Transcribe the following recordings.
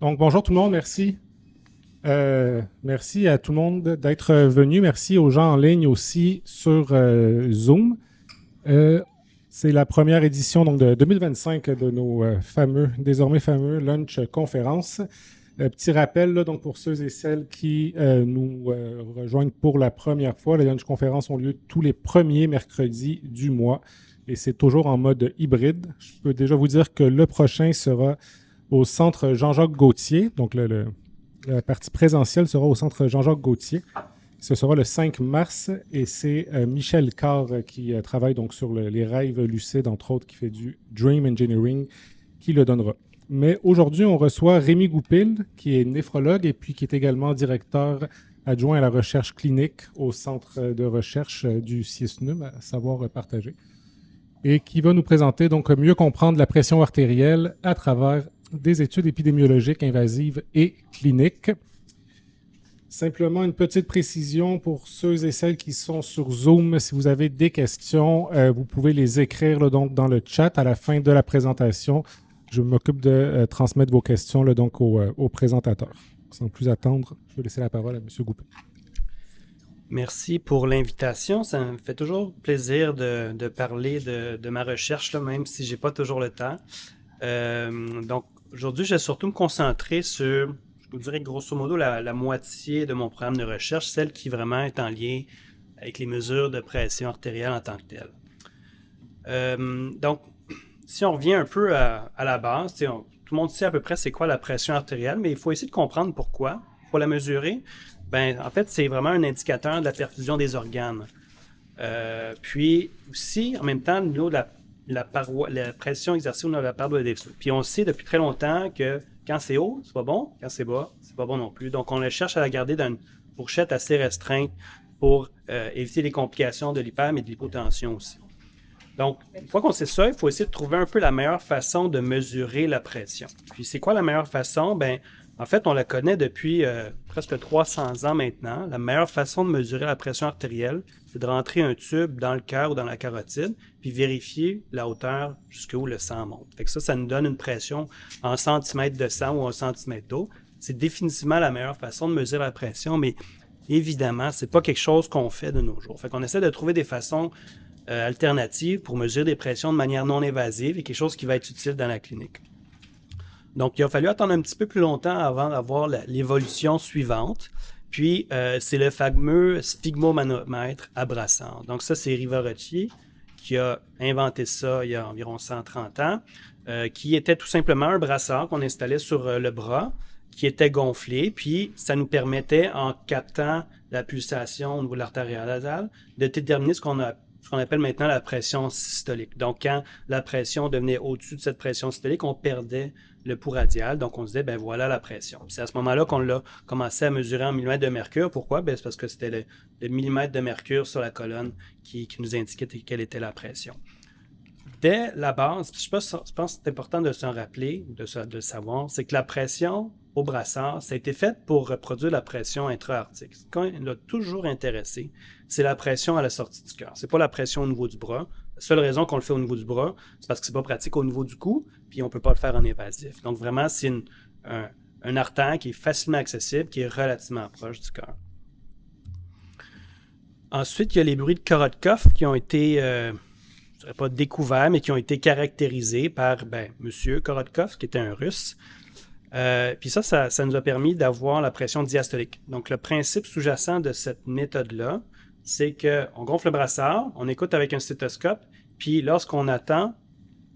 Donc, bonjour tout le monde, merci. Merci à tout le monde d'être venu. Merci aux gens en ligne aussi sur Zoom. Euh, c'est la première édition donc, de 2025 de nos désormais fameux lunch conférences. Petit rappel là, donc pour ceux et celles qui nous rejoignent pour la première fois, les lunch conférences ont lieu tous les premiers mercredis du mois et c'est toujours en mode hybride. Je peux déjà vous dire que le prochain sera au centre Jean-Jacques Gauthier. Donc, la partie présentielle sera au centre Jean-Jacques Gauthier. Ce sera le 5 mars et c'est Michel Carr qui travaille donc sur les rêves lucides, entre autres, qui fait du Dream Engineering, qui le donnera. Mais aujourd'hui, on reçoit Rémi Goupil, qui est néphrologue et puis qui est également directeur adjoint à la recherche clinique au centre de recherche du CISNUM, à savoir partagé, et qui va nous présenter donc mieux comprendre la pression artérielle à travers des études épidémiologiques invasives et cliniques. Simplement une petite précision pour ceux et celles qui sont sur Zoom. Si vous avez des questions, vous pouvez les écrire là, donc, dans le chat à la fin de la présentation. Je m'occupe de transmettre vos questions là, donc au présentateur. Sans plus attendre, je vais laisser la parole à M. Goupil. Merci pour l'invitation. Ça me fait toujours plaisir de parler de ma recherche, là, même si j'ai pas toujours le temps. Donc, aujourd'hui, je vais surtout me concentrer sur, je vous dirais grosso modo, la moitié de mon programme de recherche, celle qui vraiment est en lien avec les mesures de pression artérielle en tant que telle. Donc, si on revient un peu à la base, tout le monde sait à peu près c'est quoi la pression artérielle, mais il faut essayer de comprendre pourquoi. Pour la mesurer, ben, en fait, c'est vraiment un indicateur de la perfusion des organes. Puis aussi, en même temps, au niveau de la pression exercée au niveau de la paroi des vaisseaux. Puis on sait depuis très longtemps que quand c'est haut, c'est pas bon. Quand c'est bas, c'est pas bon non plus. Donc on le cherche à la garder dans une fourchette assez restreinte pour éviter les complications de l'hyper, mais de l'hypotension aussi. Donc, une fois qu'on sait ça, il faut essayer de trouver un peu la meilleure façon de mesurer la pression. Puis, c'est quoi la meilleure façon? Ben, en fait, on la connaît depuis presque 300 ans maintenant. La meilleure façon de mesurer la pression artérielle, c'est de rentrer un tube dans le cœur ou dans la carotide, puis vérifier la hauteur jusqu'où le sang monte. Fait que ça nous donne une pression en centimètres de sang ou en centimètres d'eau. C'est définitivement la meilleure façon de mesurer la pression, mais évidemment, c'est pas quelque chose qu'on fait de nos jours. Fait qu'on essaie de trouver des façons alternatives pour mesurer des pressions de manière non invasive et quelque chose qui va être utile dans la clinique. Donc, il a fallu attendre un petit peu plus longtemps avant d'avoir l'évolution suivante. Puis, c'est le fameux sphygmomanomètre à brassard. Donc, ça, c'est Rivarocci qui a inventé ça il y a environ 130 ans, qui était tout simplement un brassard qu'on installait sur le bras, qui était gonflé, puis ça nous permettait, en captant la pulsation au niveau de l'artère nasale, de déterminer ce qu'on appelle maintenant la pression systolique. Donc, quand la pression devenait au-dessus de cette pression systolique, on perdait le pouls radial. Donc, on se disait, ben voilà la pression. C'est à ce moment-là qu'on l'a commencé à mesurer en millimètres de mercure. Pourquoi? Ben, c'est parce que c'était le millimètre de mercure sur la colonne qui nous indiquait quelle était la pression. Dès la base, je pense que c'est important de s'en rappeler, de savoir, c'est que la pression au brassard, ça a été fait pour reproduire la pression intra-aortique. Ce qui l'a toujours intéressé, c'est la pression à la sortie du cœur. C'est pas la pression au niveau du bras. La seule raison qu'on le fait au niveau du bras, c'est parce que c'est pas pratique au niveau du cou, puis on peut pas le faire en invasif. Donc vraiment, c'est un artère qui est facilement accessible, qui est relativement proche du cœur. Ensuite, il y a les bruits de Korotkov qui ont été je ne dirais pas découverts, mais qui ont été caractérisés par M. Korotkov, qui était un Russe. Puis ça nous a permis d'avoir la pression diastolique. Donc, le principe sous-jacent de cette méthode-là, c'est qu'on gonfle le brassard, on écoute avec un stéthoscope, puis lorsqu'on attend,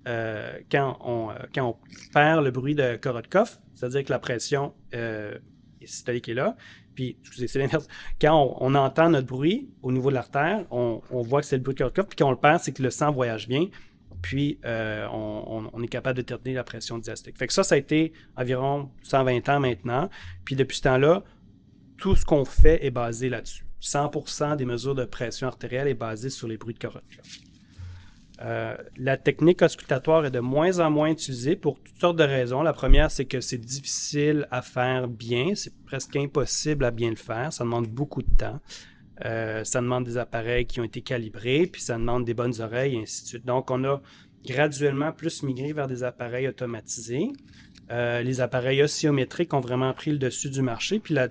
quand on perd le bruit de Korotkov, c'est-à-dire que la pression systolique est là, puis, excusez, c'est l'inverse. Quand on entend notre bruit au niveau de l'artère, on voit que c'est le bruit de Korotkov, puis quand on le perd, c'est que le sang voyage bien, puis on est capable de déterminer la pression diastolique. Fait que ça a été environ 120 ans maintenant, puis depuis ce temps-là, tout ce qu'on fait est basé là-dessus. 100% des mesures de pression artérielle est basée sur les bruits de Korotkov. La technique auscultatoire est de moins en moins utilisée pour toutes sortes de raisons. La première, c'est que c'est difficile à faire bien. C'est presque impossible à bien le faire. Ça demande beaucoup de temps. Ça demande des appareils qui ont été calibrés, puis ça demande des bonnes oreilles, et ainsi de suite. Donc, on a graduellement plus migrer vers des appareils automatisés. Les appareils oscillométriques ont vraiment pris le dessus du marché. Puis la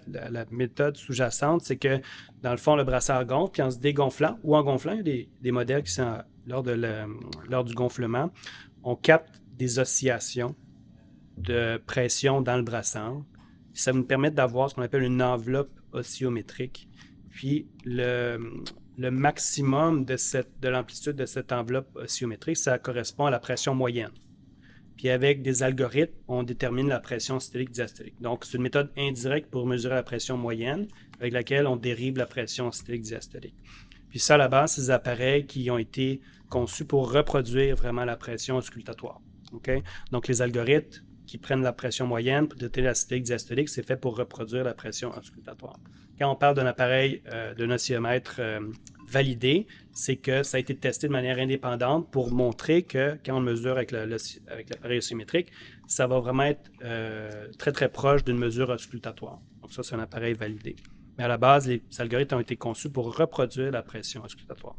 méthode sous-jacente, c'est que dans le fond, le brassard gonfle, puis en se dégonflant ou en gonflant, il y a des modèles qui sont lors du gonflement, on capte des oscillations de pression dans le brassard. Ça nous permet d'avoir ce qu'on appelle une enveloppe oscillométrique. Puis le maximum de l'amplitude de cette enveloppe oscillométrique, ça correspond à la pression moyenne. Puis avec des algorithmes, on détermine la pression systolique-diastolique. Donc, c'est une méthode indirecte pour mesurer la pression moyenne, avec laquelle on dérive la pression systolique-diastolique. Puis ça, à la base, c'est des appareils qui ont été conçus pour reproduire vraiment la pression auscultatoire. Okay? Donc, les algorithmes qui prennent la pression moyenne pour déterminer la systolique-diastolique, c'est fait pour reproduire la pression auscultatoire. Quand on parle d'un appareil, d'un oscillomètre validé, c'est que ça a été testé de manière indépendante pour montrer que quand on mesure avec l'appareil oscillométrique, ça va vraiment être très, très proche d'une mesure auscultatoire. Donc ça, c'est un appareil validé. Mais à la base, les algorithmes ont été conçus pour reproduire la pression auscultatoire.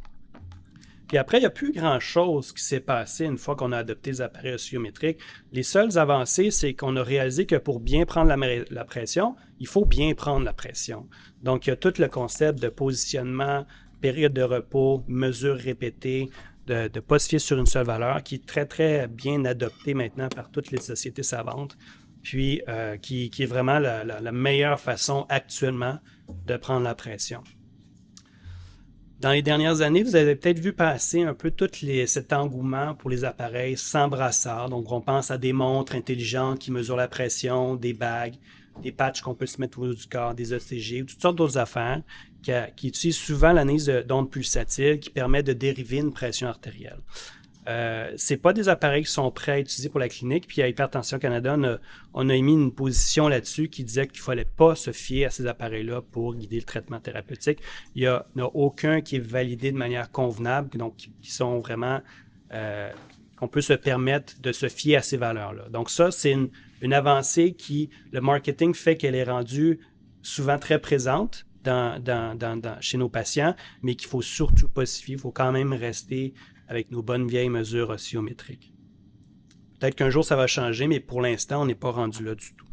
Puis après, il n'y a plus grand-chose qui s'est passé une fois qu'on a adopté les appareils oscillométriques. Les seules avancées, c'est qu'on a réalisé que pour bien prendre la pression, il faut bien prendre la pression. Donc, il y a tout le concept de positionnement, période de repos, mesures répétées, de ne pas se fier sur une seule valeur, qui est très, très bien adopté maintenant par toutes les sociétés savantes, puis qui est vraiment la meilleure façon actuellement de prendre la pression. Dans les dernières années, vous avez peut-être vu passer un peu cet engouement pour les appareils sans brassard. Donc, on pense à des montres intelligentes qui mesurent la pression, des bagues, des patchs qu'on peut se mettre au haut du corps, des ECG, ou toutes sortes d'autres affaires qui utilisent souvent l'analyse d'ondes pulsatiles qui permet de dériver une pression artérielle. Ce pas des appareils qui sont prêts à utiliser pour la clinique. Puis à Hypertension Canada, on a émis une position là-dessus qui disait qu'il ne fallait pas se fier à ces appareils-là pour guider le traitement thérapeutique. Il n'y en a aucun qui est validé de manière convenable, donc qui sont vraiment qu'on peut se permettre de se fier à ces valeurs-là. Donc ça, c'est une avancée qui, le marketing fait qu'elle est rendue souvent très présente chez nos patients, mais qu'il ne faut surtout pas se fier. Il faut quand même rester avec nos bonnes vieilles mesures oscillométriques. Peut-être qu'un jour, ça va changer, mais pour l'instant, on n'est pas rendu là du tout.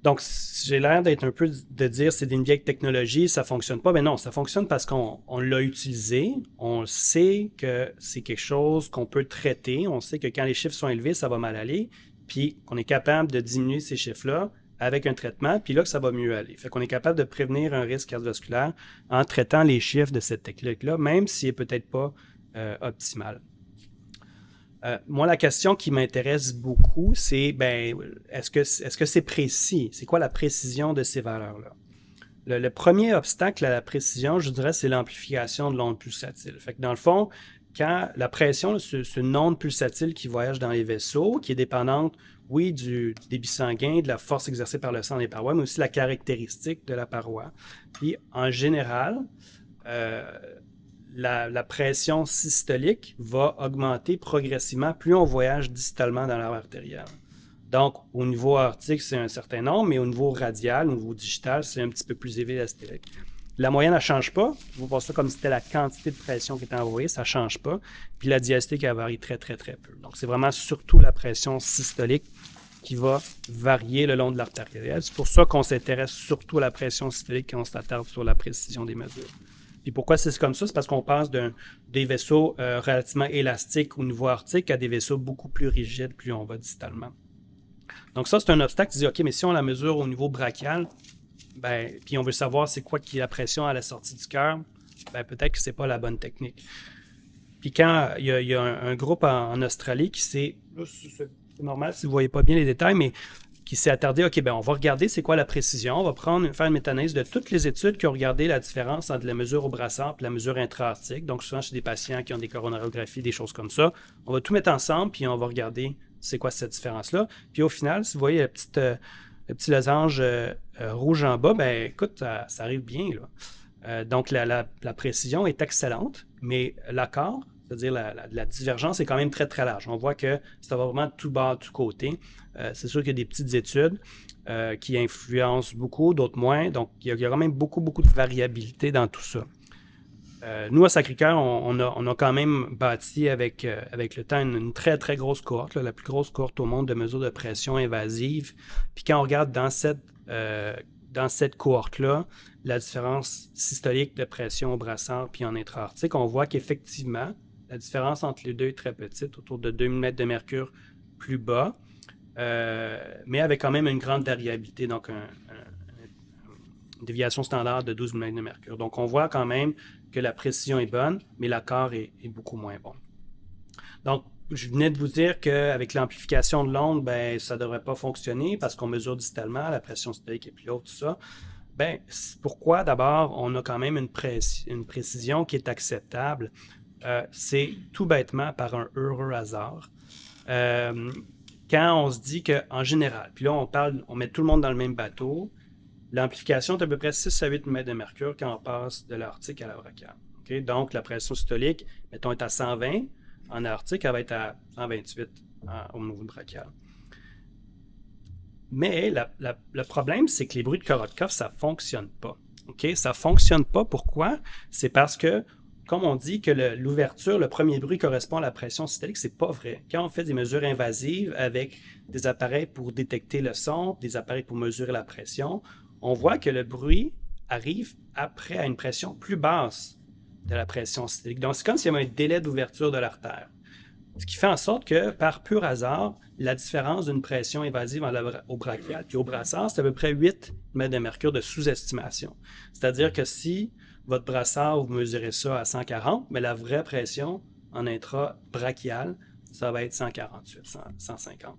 Donc, j'ai l'air d'être un peu de dire c'est une vieille technologie, ça ne fonctionne pas. Mais non, ça fonctionne parce qu'on l'a utilisé. On sait que c'est quelque chose qu'on peut traiter. On sait que quand les chiffres sont élevés, ça va mal aller. Puis qu'on est capable de diminuer ces chiffres-là avec un traitement, puis là que ça va mieux aller. Fait qu'on est capable de prévenir un risque cardiovasculaire en traitant les chiffres de cette technique-là, même s'il n'est peut-être pas optimale. Moi, la question qui m'intéresse beaucoup, c'est est-ce que c'est précis? C'est quoi la précision de ces valeurs-là? Le premier obstacle à la précision, je dirais, c'est l'amplification de l'onde pulsatile. Fait que dans le fond, quand la pression, c'est une onde pulsatile qui voyage dans les vaisseaux, qui est dépendante, oui, du débit sanguin, de la force exercée par le sang des parois, mais aussi la caractéristique de la paroi. Puis, en général, la pression systolique va augmenter progressivement plus on voyage distalement dans l'arbre artériel. Donc, au niveau aortique, c'est un certain nombre, mais au niveau radial, au niveau digital, c'est un petit peu plus élevé la systolique. La moyenne, elle ne change pas. Vous voyez ça comme si c'était la quantité de pression qui était envoyée, ça ne change pas. Puis la diastolique, elle varie très, très, très peu. Donc, c'est vraiment surtout la pression systolique qui va varier le long de l'artère artérielle. C'est pour ça qu'on s'intéresse surtout à la pression systolique quand on s'attarde sur la précision des mesures. Puis pourquoi c'est comme ça? C'est parce qu'on passe des vaisseaux relativement élastiques au niveau aortique à des vaisseaux beaucoup plus rigides plus on va distalement. Donc ça, c'est un obstacle qui dit, OK, mais si on la mesure au niveau brachial, puis on veut savoir c'est quoi qui est la pression à la sortie du cœur, peut-être que c'est pas la bonne technique. Puis quand il y a un groupe en Australie qui c'est normal si vous voyez pas bien les détails, mais qui s'est attardé, OK, on va regarder c'est quoi la précision, on va faire une méta-analyse de toutes les études qui ont regardé la différence entre la mesure au brassard et la mesure intra-aortique, donc souvent chez des patients qui ont des coronariographies, des choses comme ça. On va tout mettre ensemble, puis on va regarder c'est quoi cette différence-là. Puis au final, si vous voyez le petit losange rouge en bas, écoute, ça arrive bien, là. Donc la précision est excellente, mais l'accord, c'est-à-dire la divergence est quand même très, très large. On voit que ça va vraiment de tout bas, de tout côté. C'est sûr qu'il y a des petites études qui influencent beaucoup, d'autres moins. Donc, il y a quand même beaucoup, beaucoup de variabilité dans tout ça. Nous, à Sacré-Cœur, on a quand même bâti avec le temps une très, très grosse cohorte, là, la plus grosse cohorte au monde de mesures de pression invasive. Puis quand on regarde dans cette cohorte-là, la différence systolique de pression au brassard puis en intra-aortique, on voit qu'effectivement, la différence entre les deux est très petite, autour de 2 mm de mercure plus bas, mais avec quand même une grande variabilité, donc une déviation standard de 12 mm de mercure. Donc on voit quand même que la précision est bonne, mais l'accord est beaucoup moins bon. Donc, je venais de vous dire qu'avec l'amplification de l'onde, ben, ça ne devrait pas fonctionner parce qu'on mesure distalement, la pression systolique est plus haute, tout ça. Ben, pourquoi d'abord on a quand même une précision qui est acceptable? C'est tout bêtement par un heureux hasard. Quand on se dit qu'en général, puis là on met tout le monde dans le même bateau, l'amplification est à peu près 6 à 8 mètres de mercure quand on passe de l'aortique à la brachiale. Okay? Donc, la pression systolique, mettons, est à 120. En aortique, elle va être à 128 au niveau brachial. Mais le problème, c'est que les bruits de Korotkov, ça ne fonctionne pas. Okay? Ça ne fonctionne pas. Pourquoi? C'est parce que, comme on dit que l'ouverture, le premier bruit correspond à la pression systolique, c'est pas vrai. Quand on fait des mesures invasives avec des appareils pour détecter le son, des appareils pour mesurer la pression, on voit que le bruit arrive après à une pression plus basse de la pression systolique. Donc, c'est comme s'il y avait un délai d'ouverture de l'artère. Ce qui fait en sorte que, par pur hasard, la différence d'une pression invasive au brachial puis au brassard, c'est à peu près 8 mètres de mercure de sous-estimation. C'est-à-dire que si votre brassard, vous mesurez ça à 140, mais la vraie pression en intra-brachial, ça va être 148, 150.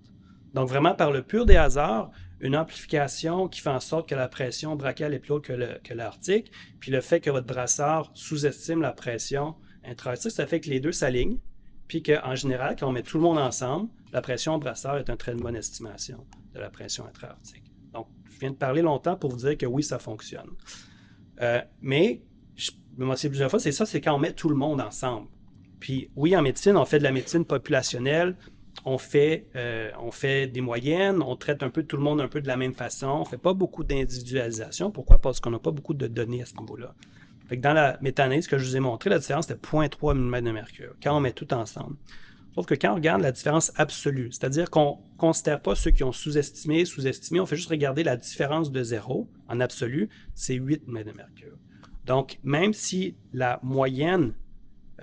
Donc, vraiment, par le pur des hasards, une amplification qui fait en sorte que la pression brachiale est plus haute que l'aortique, puis le fait que votre brassard sous-estime la pression intra-aortique, ça fait que les deux s'alignent, puis qu'en général, quand on met tout le monde ensemble, la pression brassard est une très bonne estimation de la pression intra-aortique. Donc, je viens de parler longtemps pour vous dire que oui, ça fonctionne. Mais, je me mentionné plusieurs fois, c'est ça, c'est quand on met tout le monde ensemble. Puis, oui, en médecine, on fait de la médecine populationnelle, on fait des moyennes, on traite un peu tout le monde un peu de la même façon, on ne fait pas beaucoup d'individualisation. Pourquoi? Parce qu'on n'a pas beaucoup de données à ce niveau-là. Fait que dans la méta-analyse que je vous ai montré, la différence était 0,3 mm de mercure, quand on met tout ensemble. Sauf que quand on regarde la différence absolue, c'est-à-dire qu'on ne considère pas ceux qui ont sous-estimé, on fait juste regarder la différence de zéro en absolu, c'est 8 mm de mercure. Donc, même si la moyenne,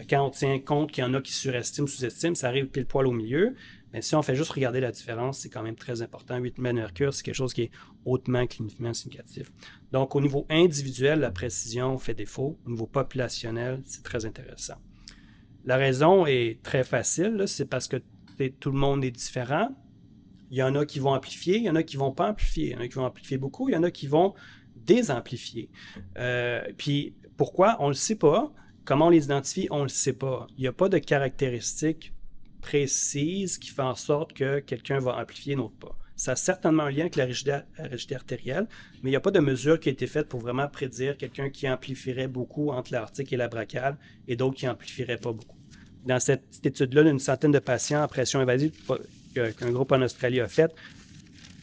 quand on tient compte qu'il y en a qui surestiment, sous-estiment, ça arrive pile poil au milieu. Mais si on fait juste regarder la différence, c'est quand même très important. 8 mm de mercure, c'est quelque chose qui est hautement cliniquement significatif. Donc, au niveau individuel, la précision fait défaut. Au niveau populationnel, c'est très intéressant. La raison est très facile, c'est parce que tout le monde est différent. Il y en a qui vont amplifier, il y en a qui ne vont pas amplifier. Il y en a qui vont amplifier beaucoup, il y en a qui vont désamplifier. Puis, pourquoi? On ne le sait pas. Comment on les identifie? On ne le sait pas. Il n'y a pas de caractéristiques précises qui font en sorte que quelqu'un va amplifier, l'autre pas. Ça a certainement un lien avec la rigidité artérielle, mais il n'y a pas de mesure qui a été faite pour vraiment prédire quelqu'un qui amplifierait beaucoup entre l'aortique et la brachiale et d'autres qui n'amplifieraient pas beaucoup. Dans cette étude-là, d'une centaine de patients en pression invasive qu'un groupe en Australie a fait,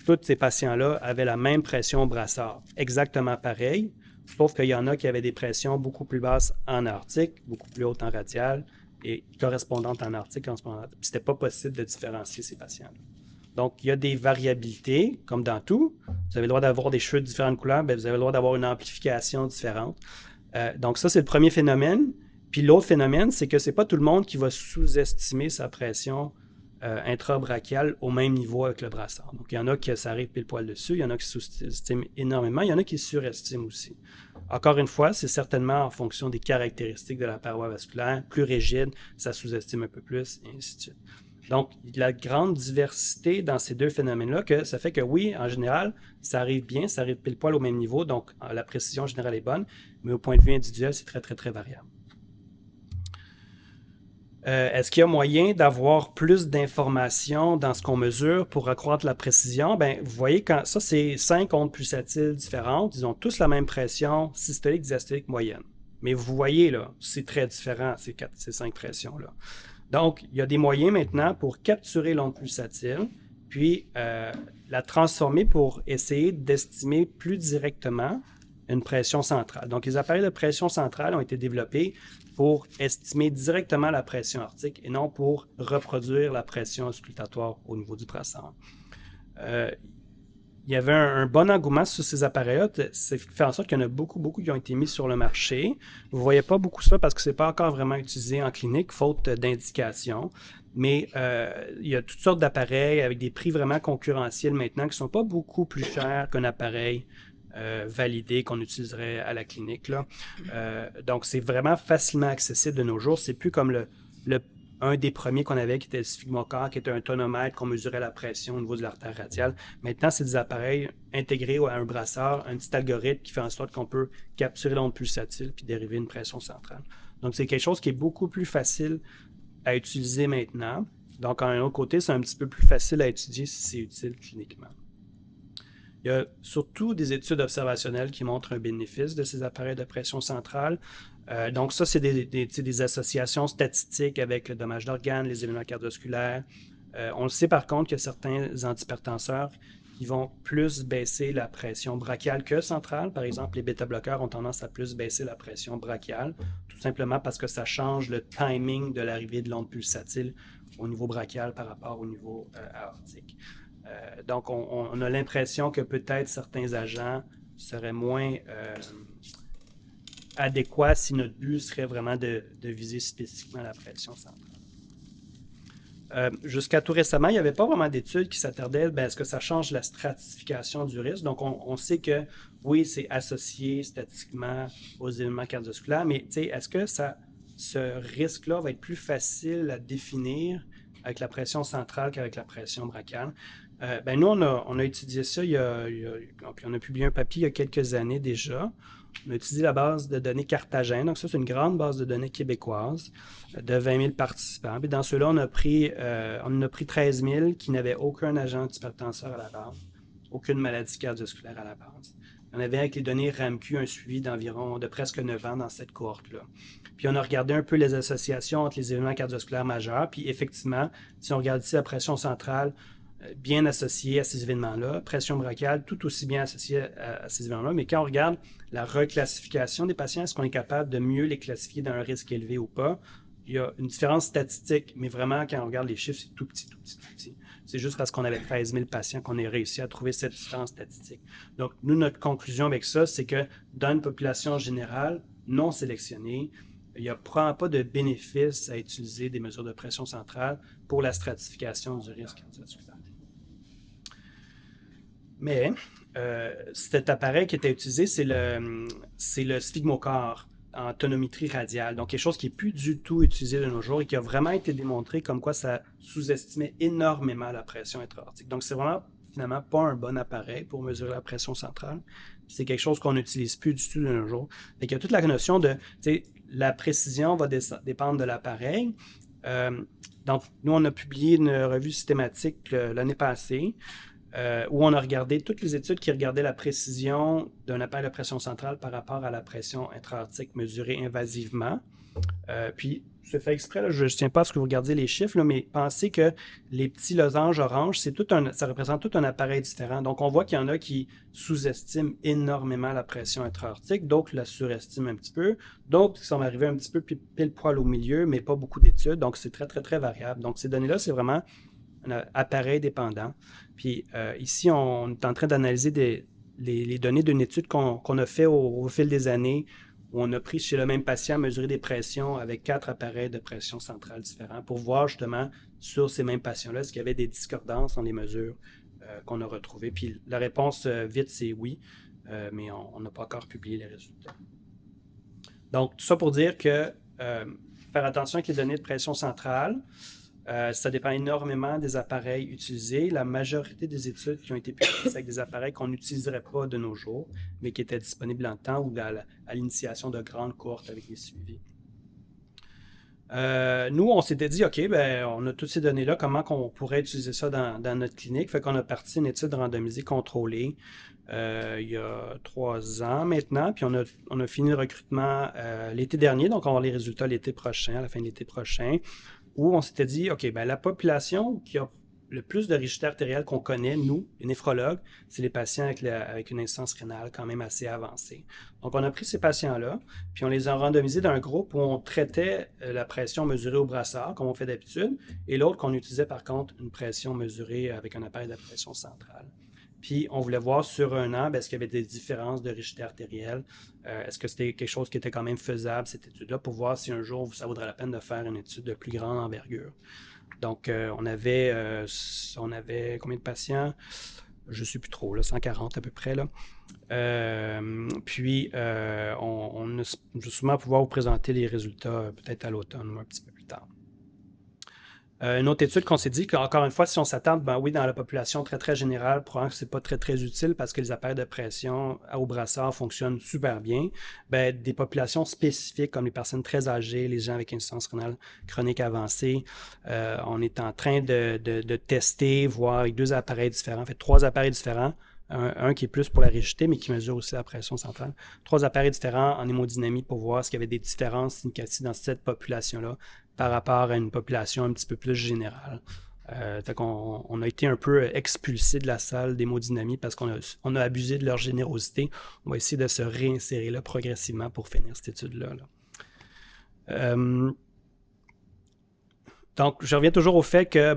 tous ces patients-là avaient la même pression au brassard, exactement pareil, sauf qu'il y en a qui avaient des pressions beaucoup plus basses en aortique, beaucoup plus hautes en radiale et correspondantes en aortique. C'était pas possible de différencier ces patients-là. Donc, il y a des variabilités, comme dans tout. Vous avez le droit d'avoir des cheveux de différentes couleurs, bien, vous avez le droit d'avoir une amplification différente. Donc, ça, c'est le premier phénomène. Puis l'autre phénomène, c'est que ce n'est pas tout le monde qui va sous-estimer sa pression intrabrachiale au même niveau avec le brassard. Donc, il y en a qui ça arrive pile poil dessus, il y en a qui sous-estiment énormément, il y en a qui surestiment aussi. Encore une fois, c'est certainement en fonction des caractéristiques de la paroi vasculaire. Plus rigide, ça sous-estime un peu plus, et ainsi de suite. Donc, il y a la grande diversité dans ces deux phénomènes-là que ça fait que oui, en général, ça arrive bien, ça arrive pile poil au même niveau, donc la précision générale est bonne, mais au point de vue individuel, c'est très, très, très variable. Est-ce qu'il y a moyen d'avoir plus d'informations dans ce qu'on mesure pour accroître la précision? Bien, vous voyez, quand ça, c'est 5 ondes pulsatiles différentes. Ils ont tous la même pression systolique, diastolique, moyenne. Mais vous voyez, là, c'est très différent, ces 5 pressions-là. Donc, il y a des moyens maintenant pour capturer l'onde pulsatile, puis la transformer pour essayer d'estimer plus directement une pression centrale. Donc, les appareils de pression centrale ont été développés pour estimer directement la pression aortique et non pour reproduire la pression auscultatoire au niveau du brassard. Il y avait un bon engouement sur ces appareils-là. Ça fait en sorte qu'il y en a beaucoup, beaucoup qui ont été mis sur le marché. Vous ne voyez pas beaucoup ça parce que ce n'est pas encore vraiment utilisé en clinique, faute d'indication. Mais il y a toutes sortes d'appareils avec des prix vraiment concurrentiels maintenant qui ne sont pas beaucoup plus chers qu'un appareil validé qu'on utiliserait à la clinique. Là. Donc, c'est vraiment facilement accessible de nos jours. C'est plus comme un des premiers qu'on avait qui était le sphygmocard, qui était un tonomètre qu'on mesurait la pression au niveau de l'artère radiale. Maintenant, c'est des appareils intégrés à un brassard, un petit algorithme qui fait en sorte qu'on peut capturer l'onde pulsatile puis dériver une pression centrale. Donc, c'est quelque chose qui est beaucoup plus facile à utiliser maintenant. Donc, en un autre côté, c'est un petit peu plus facile à étudier si c'est utile cliniquement. Il y a surtout des études observationnelles qui montrent un bénéfice de ces appareils de pression centrale. Donc ça, c'est des associations statistiques avec le dommage d'organes, les éléments cardiovasculaires. On le sait par contre que certains antihypertenseurs qui vont plus baisser la pression brachiale que centrale. Par exemple, les bêta-bloqueurs ont tendance à plus baisser la pression brachiale, tout simplement parce que ça change le timing de l'arrivée de l'onde pulsatile au niveau brachial par rapport au niveau aortique. Donc, on a l'impression que peut-être certains agents seraient moins adéquats si notre but serait vraiment de viser spécifiquement la pression centrale. Jusqu'à tout récemment, il n'y avait pas vraiment d'études qui s'attardaient à ce que ça change la stratification du risque. Donc, on sait que oui, c'est associé statistiquement aux éléments cardiovasculaires, mais est-ce que ce risque-là va être plus facile à définir avec la pression centrale qu'avec la pression brachiale? Nous, on a étudié ça, on a publié un papier il y a quelques années déjà. On a utilisé la base de données Carthagène. Donc, ça, c'est une grande base de données québécoise de 20 000 participants. Puis dans ceux-là, on en a pris 13 000 qui n'avaient aucun agent antihypertenseur à la base, aucune maladie cardiovasculaire à la base. On avait avec les données RAMQ un suivi de presque 9 ans dans cette cohorte-là. Puis on a regardé un peu les associations entre les événements cardiovasculaires majeurs. Puis effectivement, si on regarde ici la pression centrale, bien associée à ces événements-là, pression brachiale tout aussi bien associée à ces événements-là, mais quand on regarde la reclassification des patients, est-ce qu'on est capable de mieux les classifier dans un risque élevé ou pas? Il y a une différence statistique, mais vraiment, quand on regarde les chiffres, c'est tout petit, tout petit, tout petit. C'est juste parce qu'on avait 13 000 patients qu'on a réussi à trouver cette différence statistique. Donc, nous, notre conclusion avec ça, c'est que dans une population générale non sélectionnée, il n'y a probablement pas de bénéfice à utiliser des mesures de pression centrale pour la stratification du risque cardiovasculaire. Mais cet appareil qui était utilisé, c'est le sphygmocard en tonométrie radiale. Donc, quelque chose qui n'est plus du tout utilisé de nos jours et qui a vraiment été démontré comme quoi ça sous-estimait énormément la pression intra-aortique. Donc, c'est vraiment finalement pas un bon appareil pour mesurer la pression centrale. C'est quelque chose qu'on n'utilise plus du tout de nos jours. Donc, il y a toute la notion de la précision va dépendre de l'appareil. Donc, nous, on a publié une revue systématique l'année passée où on a regardé toutes les études qui regardaient la précision d'un appareil de pression centrale par rapport à la pression intra-aortique mesurée invasivement. Puis, c'est fait exprès, là, je ne tiens pas à ce que vous regardiez les chiffres, là, mais pensez que les petits losanges orange, ça représente tout un appareil différent. Donc, on voit qu'il y en a qui sous-estiment énormément la pression intra-aortique, d'autres la surestiment un petit peu, d'autres qui sont arrivés un petit peu pile poil au milieu, mais pas beaucoup d'études. Donc, c'est très, très, très variable. Donc, ces données-là, c'est vraiment un appareil dépendant. Puis ici, on est en train d'analyser les données d'une étude qu'on a fait au fil des années où on a pris chez le même patient mesurer des pressions avec 4 appareils de pression centrale différents pour voir justement sur ces mêmes patients-là est-ce qu'il y avait des discordances dans les mesures qu'on a retrouvées. Puis la réponse vite, c'est oui, mais on n'a pas encore publié les résultats. Donc, tout ça pour dire que faire attention avec les données de pression centrale. Ça dépend énormément des appareils utilisés. La majorité des études qui ont été publiées, c'est avec des appareils qu'on n'utiliserait pas de nos jours, mais qui étaient disponibles en temps ou à l'initiation de grandes cohortes avec des suivis. Nous, on s'était dit, OK, on a toutes ces données-là, comment on pourrait utiliser ça dans notre clinique? Fait qu'on a parti une étude randomisée contrôlée il y a 3 ans maintenant, puis on a fini le recrutement l'été dernier, donc on va avoir les résultats l'été prochain, à la fin de l'été prochain, où on s'était dit, OK, la population qui a le plus de rigidité artérielle qu'on connaît, nous, les néphrologues, c'est les patients avec une insuffisance rénale quand même assez avancée. Donc, on a pris ces patients-là, puis on les a randomisés dans un groupe où on traitait la pression mesurée au brassard, comme on fait d'habitude, et l'autre qu'on utilisait par contre une pression mesurée avec un appareil de pression centrale. Puis, on voulait voir sur un an, est-ce qu'il y avait des différences de rigidité artérielle? Est-ce que c'était quelque chose qui était quand même faisable, cette étude-là, pour voir si un jour, ça vaudrait la peine de faire une étude de plus grande envergure. Donc, on avait combien de patients? Je ne sais plus trop, là, 140 à peu près. Là. On va sûrement pouvoir vous présenter les résultats peut-être à l'automne ou un petit peu plus tard. Une autre étude qu'on s'est dit qu'encore une fois, si on s'attarde, ben oui, dans la population très, très générale, probablement que ce n'est pas très, très utile parce que les appareils de pression au brassard fonctionnent super bien. Ben, des populations spécifiques comme les personnes très âgées, les gens avec une insuffisance rénale chronique avancée, on est en train de tester, voir avec 2 appareils différents, en fait 3 appareils différents. Un qui est plus pour la rigidité, mais qui mesure aussi la pression centrale. 3 appareils différents en hémodynamie pour voir s'il y avait des différences significatives dans cette population-là par rapport à une population un petit peu plus générale. On a été un peu expulsé de la salle d'hémodynamie parce qu'on a abusé de leur générosité. On va essayer de se réinsérer là progressivement pour finir cette étude-là. Donc, je reviens toujours au fait que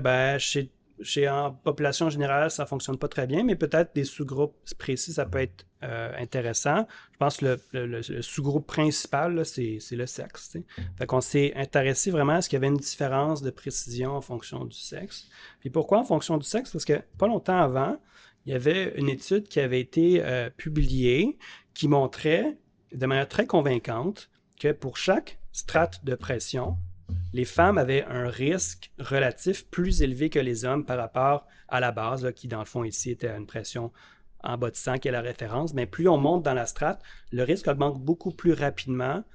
en population générale, ça ne fonctionne pas très bien, mais peut-être des sous-groupes précis, ça peut être intéressant. Je pense que le sous-groupe principal, là, c'est le sexe. T'sais. Fait qu'on s'est intéressé vraiment à ce qu'il y avait une différence de précision en fonction du sexe. Puis pourquoi en fonction du sexe? Parce que pas longtemps avant, il y avait une étude qui avait été publiée qui montrait de manière très convaincante que pour chaque strate de pression, les femmes avaient un risque relatif plus élevé que les hommes par rapport à la base, là, qui dans le fond ici était à une pression en bas de 100 qui est la référence. Mais plus on monte dans la strate, le risque augmente beaucoup plus rapidement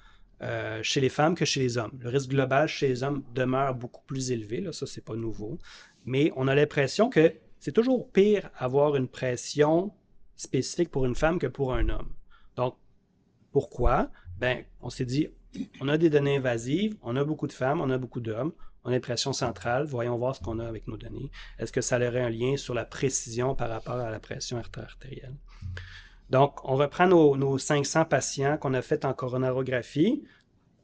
chez les femmes que chez les hommes. Le risque global chez les hommes demeure beaucoup plus élevé, là, ça c'est pas nouveau. Mais on a l'impression que c'est toujours pire avoir une pression spécifique pour une femme que pour un homme. Donc, pourquoi? Ben, on s'est dit, on a des données invasives, on a beaucoup de femmes, on a beaucoup d'hommes, on a une pression centrale, voyons voir ce qu'on a avec nos données. Est-ce que ça aurait un lien sur la précision par rapport à la pression artérielle? Donc, on reprend nos 500 patients qu'on a fait en coronarographie,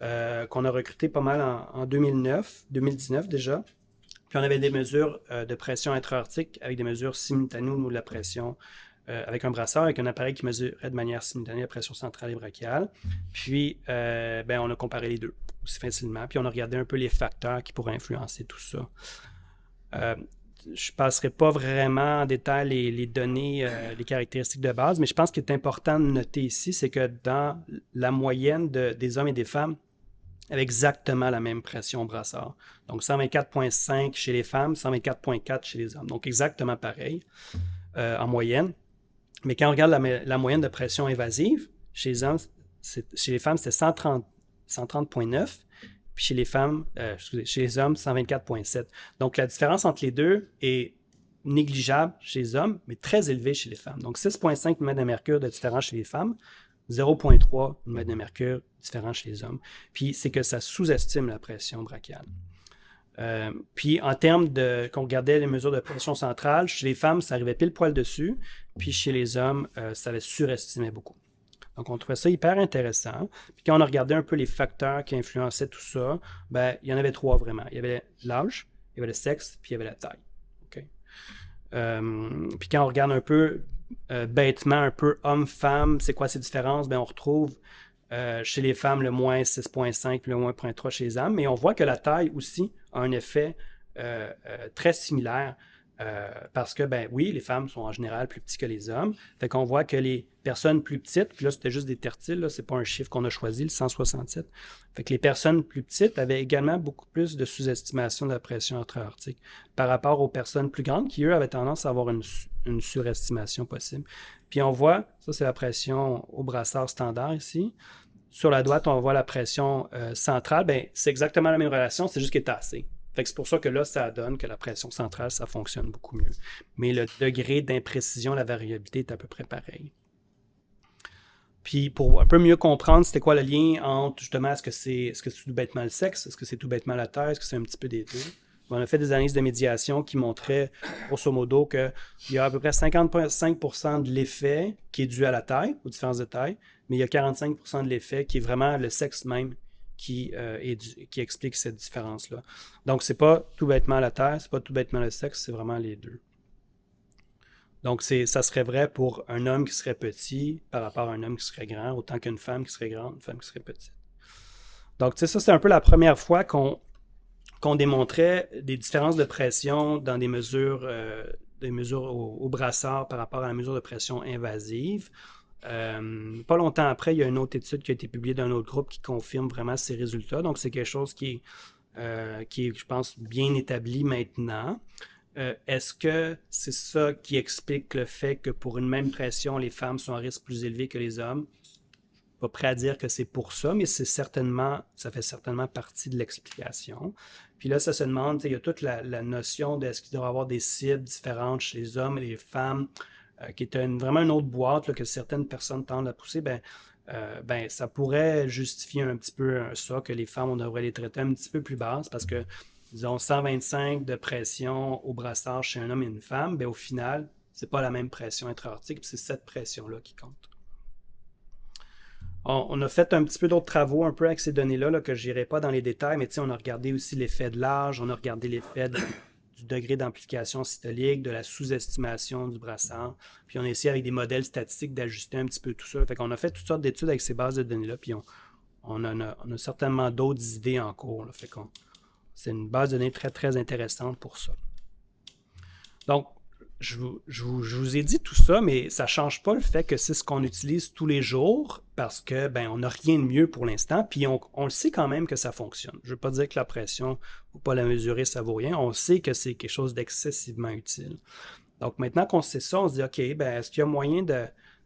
qu'on a recrutés pas mal en 2019 déjà. Puis on avait des mesures de pression intra-aortique avec des mesures simultanées de la pression avec un brassard, avec un appareil qui mesurait de manière simultanée la pression centrale et brachiale. Puis, on a comparé les deux aussi facilement. Puis, on a regardé un peu les facteurs qui pourraient influencer tout ça. Je ne passerai pas vraiment en détail les données, les caractéristiques de base, mais je pense qu'il est important de noter ici, c'est que dans la moyenne des hommes et des femmes, avec exactement la même pression brassard. Donc, 124,5 chez les femmes, 124,4 chez les hommes. Donc, exactement pareil en moyenne. Mais quand on regarde la moyenne de pression invasive, chez les femmes, c'était 130,9, puis chez les hommes, 124,7. Donc, la différence entre les deux est négligeable chez les hommes, mais très élevée chez les femmes. Donc, 6,5 mm de mercure de différence chez les femmes, 0,3 mm de mercure différent chez les hommes. Puis, c'est que ça sous-estime la pression brachiale. Puis en termes qu'on regardait les mesures de pression centrale, chez les femmes, ça arrivait pile poil dessus, puis chez les hommes, ça avait surestimé beaucoup. Donc on trouvait ça hyper intéressant. Puis quand on a regardé un peu les facteurs qui influençaient tout ça, il y en avait 3 vraiment. Il y avait l'âge, il y avait le sexe, puis il y avait la taille. Okay? Puis quand on regarde un peu bêtement, un peu homme-femme, c'est quoi ces différences? On retrouve chez les femmes, le moins 6,5 puis le moins 0,3 chez les hommes. Mais on voit que la taille aussi a un effet très similaire parce que, oui, les femmes sont en général plus petites que les hommes. Fait qu'on voit que les personnes plus petites, puis là, c'était juste des tertiles, là, c'est pas un chiffre qu'on a choisi, le 167. Fait que les personnes plus petites avaient également beaucoup plus de sous-estimation de la pression intra-aortique par rapport aux personnes plus grandes qui, eux, avaient tendance à avoir une surestimation possible. Puis on voit, ça c'est la pression au brassard standard ici. Sur la droite, on voit la pression centrale. C'est exactement la même relation, c'est juste qu'elle est tassée. Fait que c'est pour ça que là, ça donne que la pression centrale, ça fonctionne beaucoup mieux. Mais le degré d'imprécision, la variabilité est à peu près pareil. Puis pour un peu mieux comprendre c'était quoi le lien entre justement est-ce que c'est tout bêtement le sexe, est-ce que c'est tout bêtement la taille, est-ce que c'est un petit peu des deux. On a fait des analyses de médiation qui montraient, grosso modo, qu'il y a à peu près 55% de l'effet qui est dû à la taille, aux différences de taille, mais il y a 45% de l'effet qui est vraiment le sexe même qui explique cette différence-là. Donc, c'est pas tout bêtement la taille, c'est pas tout bêtement le sexe, c'est vraiment les deux. Donc, ça serait vrai pour un homme qui serait petit par rapport à un homme qui serait grand, autant qu'une femme qui serait grande, une femme qui serait petite. Donc, tu sais, ça, c'est un peu la première fois qu'on démontrait des différences de pression dans des mesures au brassard par rapport à la mesure de pression invasive. Pas longtemps après, il y a une autre étude qui a été publiée d'un autre groupe qui confirme vraiment ces résultats. Donc, c'est quelque chose qui est, je pense, bien établi maintenant. Est-ce que c'est ça qui explique le fait que pour une même pression, les femmes sont à risque plus élevé que les hommes? Pas prêt à dire que c'est pour ça, mais ça fait certainement partie de l'explication. Puis là, ça se demande, il y a toute la notion de est-ce qu'il doit y avoir des cibles différentes chez les hommes et les femmes, qui est vraiment une autre boîte là, que certaines personnes tendent à pousser. Ça pourrait justifier un petit peu ça, que les femmes, on devrait les traiter un petit peu plus basses parce que, disons, 125 de pression au brassard chez un homme et une femme, au final, c'est pas la même pression intra-aortique, c'est cette pression-là qui compte. On a fait un petit peu d'autres travaux un peu avec ces données-là là, que je n'irai pas dans les détails, mais on a regardé aussi l'effet de l'âge, on a regardé l'effet du degré d'amplification systolique, de la sous-estimation du brassard, puis on a essayé avec des modèles statistiques d'ajuster un petit peu tout ça. Fait qu'on a fait toutes sortes d'études avec ces bases de données-là, puis on a certainement d'autres idées en cours. Là. Fait qu'on, c'est une base de données très, très intéressante pour ça. Donc, je vous ai dit tout ça, mais ça ne change pas le fait que c'est ce qu'on utilise tous les jours parce que on n'a rien de mieux pour l'instant, puis on le sait quand même que ça fonctionne. Je ne veux pas dire que la pression, il ne faut pas la mesurer, ça ne vaut rien. On sait que c'est quelque chose d'excessivement utile. Donc maintenant qu'on sait ça, on se dit, OK, est-ce qu'il y a moyen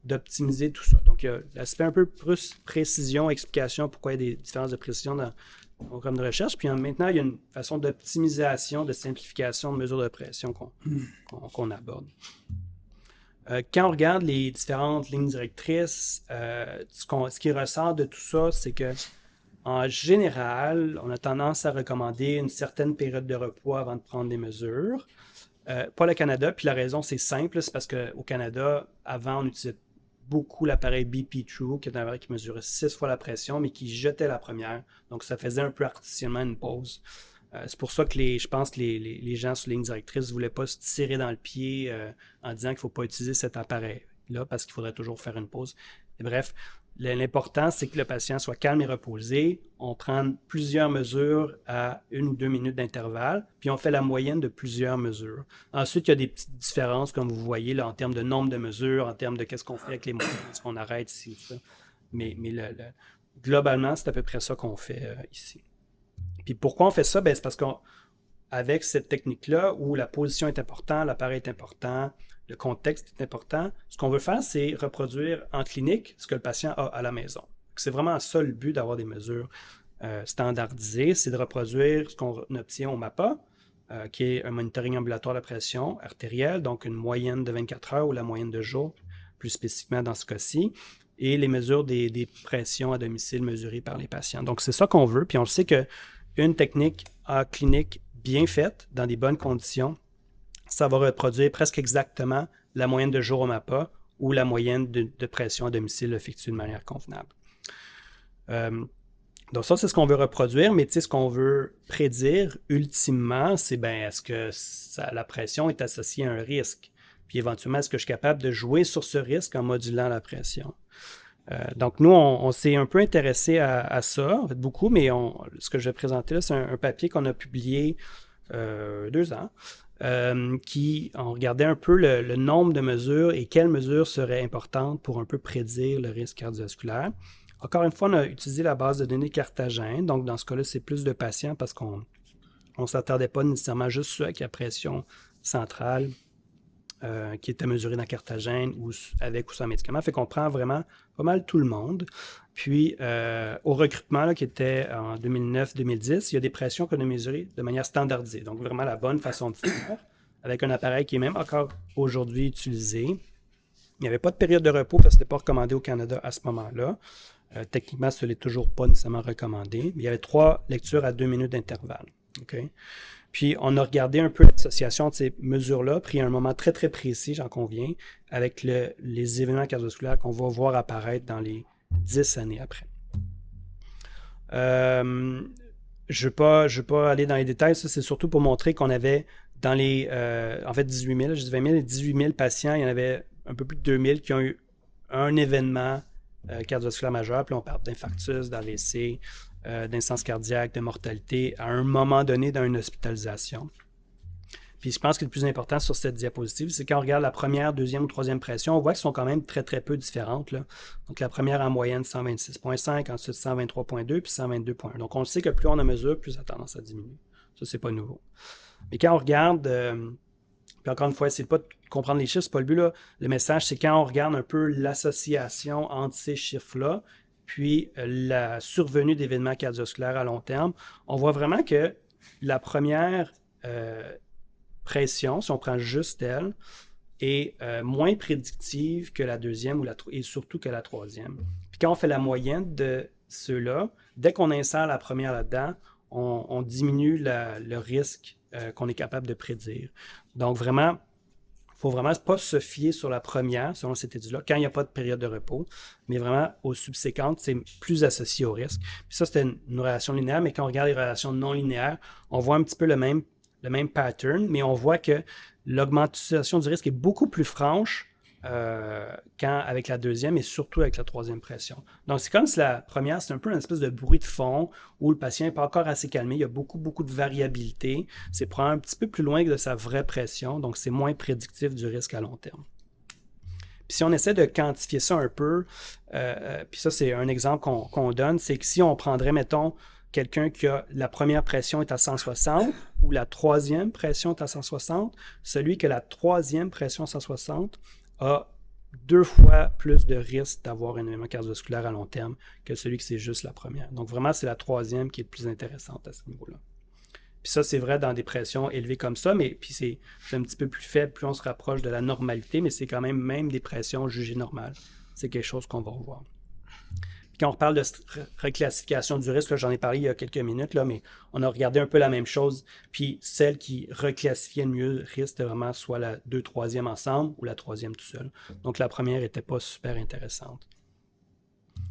d'optimiser tout ça? Donc, il y a l'aspect un peu plus précision, explication, pourquoi il y a des différences de précision dans le programme de recherche. Puis maintenant, il y a une façon d'optimisation, de simplification de mesures de pression qu'on aborde. Quand on regarde les différentes lignes directrices, ce qui ressort de tout ça, c'est que en général, on a tendance à recommander une certaine période de repos avant de prendre des mesures. Pas le Canada, puis la raison, c'est simple, c'est parce qu'au Canada, avant, on utilisait beaucoup l'appareil BP True, qui est un appareil qui mesurait 6 fois la pression, mais qui jetait la première. Donc, ça faisait un peu artificiellement une pause. C'est pour ça que je pense que les gens sur ligne directrice ne voulaient pas se tirer dans le pied en disant qu'il ne faut pas utiliser cet appareil-là parce qu'il faudrait toujours faire une pause. Et bref, l'important, c'est que le patient soit calme et reposé. On prend plusieurs mesures à 1 ou 2 minutes d'intervalle, puis on fait la moyenne de plusieurs mesures. Ensuite, il y a des petites différences, comme vous voyez, là, en termes de nombre de mesures, en termes de qu'est-ce qu'on fait avec les moyens, est-ce qu'on arrête ici, ça. Mais globalement, c'est à peu près ça qu'on fait ici. Puis pourquoi on fait ça? C'est parce qu'avec cette technique-là, où la position est importante, l'appareil est important, le contexte est important, ce qu'on veut faire, c'est reproduire en clinique ce que le patient a à la maison. C'est vraiment ça le but d'avoir des mesures standardisées, c'est de reproduire ce qu'on obtient au MAPA, qui est un monitoring ambulatoire de pression artérielle, donc une moyenne de 24 heures ou la moyenne de jours, plus spécifiquement dans ce cas-ci, et les mesures des pressions à domicile mesurées par les patients. Donc c'est ça qu'on veut, puis on le sait qu'une technique clinique bien faite, dans des bonnes conditions, ça va reproduire presque exactement la moyenne de jours au MAPA ou la moyenne de pression à domicile effectuée de manière convenable. Donc ça, c'est ce qu'on veut reproduire, mais ce qu'on veut prédire ultimement, c'est est-ce que la pression est associée à un risque? Puis éventuellement, est-ce que je suis capable de jouer sur ce risque en modulant la pression? Donc nous, on s'est un peu intéressé à ça, en fait beaucoup, mais ce que je vais présenter là, c'est un papier qu'on a publié 2 ans, qui on regardait un peu le nombre de mesures et quelles mesures seraient importantes pour un peu prédire le risque cardiovasculaire. Encore une fois, on a utilisé la base de données Carthagène, donc dans ce cas-là, c'est plus de patients parce qu'on ne s'attardait pas nécessairement juste sur la pression centrale qui était mesurée dans Carthagène ou avec ou sans médicaments. Fait qu'on prend vraiment pas mal tout le monde. Puis, au recrutement là, qui était en 2009-2010, il y a des pressions qu'on a mesurées de manière standardisée. Donc, vraiment la bonne façon de faire, avec un appareil qui est même encore aujourd'hui utilisé. Il n'y avait pas de période de repos parce que ce n'était pas recommandé au Canada à ce moment-là. Techniquement, ce n'est toujours pas nécessairement recommandé. Mais il y avait 3 lectures à 2 minutes d'intervalle. OK? Puis, on a regardé un peu l'association de ces mesures-là, pris à un moment très, très précis, j'en conviens, avec les événements cardiovasculaires qu'on va voir apparaître dans les 10 années après. Je ne vais pas aller dans les détails, ça c'est surtout pour montrer qu'on avait dans les, en fait 18 000, je dis 20 000, 18 000 patients, il y en avait un peu plus de 2 000 qui ont eu un événement cardiovasculaire majeur, puis on parle d'infarctus, d'AVC, d'insuffisance cardiaque, de mortalité à un moment donné dans une hospitalisation. Puis je pense que le plus important sur cette diapositive, c'est quand on regarde la première, deuxième ou troisième pression, on voit qu'elles sont quand même très, très peu différentes, là. Donc la première en moyenne 126,5, ensuite 123,2, puis 122,1. Donc on sait que plus on en mesure, plus ça a tendance à diminuer. Ça, c'est pas nouveau. Mais quand on regarde, puis encore une fois, c'est pas de comprendre les chiffres, c'est pas le but, là. Le message, c'est quand on regarde un peu l'association entre ces chiffres-là, puis la survenue d'événements cardiovasculaires à long terme, on voit vraiment que la première pression, si on prend juste elle, est moins prédictive que la deuxième et surtout que la troisième. Puis quand on fait la moyenne de ceux-là, dès qu'on insère la première là-dedans, on diminue le risque qu'on est capable de prédire. Donc vraiment, il ne faut vraiment pas se fier sur la première, selon cette étude-là, quand il n'y a pas de période de repos, mais vraiment aux subséquentes, c'est plus associé au risque. Puis ça, c'était une relation linéaire, mais quand on regarde les relations non linéaires, on voit un petit peu le même pattern, mais on voit que l'augmentation du risque est beaucoup plus franche avec la deuxième et surtout avec la troisième pression. Donc, c'est comme si la première, c'est un peu une espèce de bruit de fond où le patient n'est pas encore assez calmé, il y a beaucoup, beaucoup de variabilité. C'est probablement un petit peu plus loin que de sa vraie pression, donc c'est moins prédictif du risque à long terme. Puis si on essaie de quantifier ça un peu, puis ça, c'est un exemple qu'on donne, c'est que si on prendrait, mettons, quelqu'un qui a la première pression est à 160 ou la troisième pression est à 160, celui qui a la troisième pression 160 a 2 fois plus de risque d'avoir un événement cardiovasculaire à long terme que celui qui c'est juste la première. Donc vraiment, c'est la troisième qui est le plus intéressante à ce niveau-là. Puis ça, c'est vrai dans des pressions élevées comme ça, mais puis c'est un petit peu plus faible, plus on se rapproche de la normalité, mais c'est quand même des pressions jugées normales. C'est quelque chose qu'on va revoir. Puis quand on parle de reclassification du risque, j'en ai parlé il y a quelques minutes, là, mais on a regardé un peu la même chose. Puis celle qui reclassifiait le mieux le risque, c'était vraiment soit la 2, 3e ensemble ou la 3e tout seul. Donc la première n'était pas super intéressante.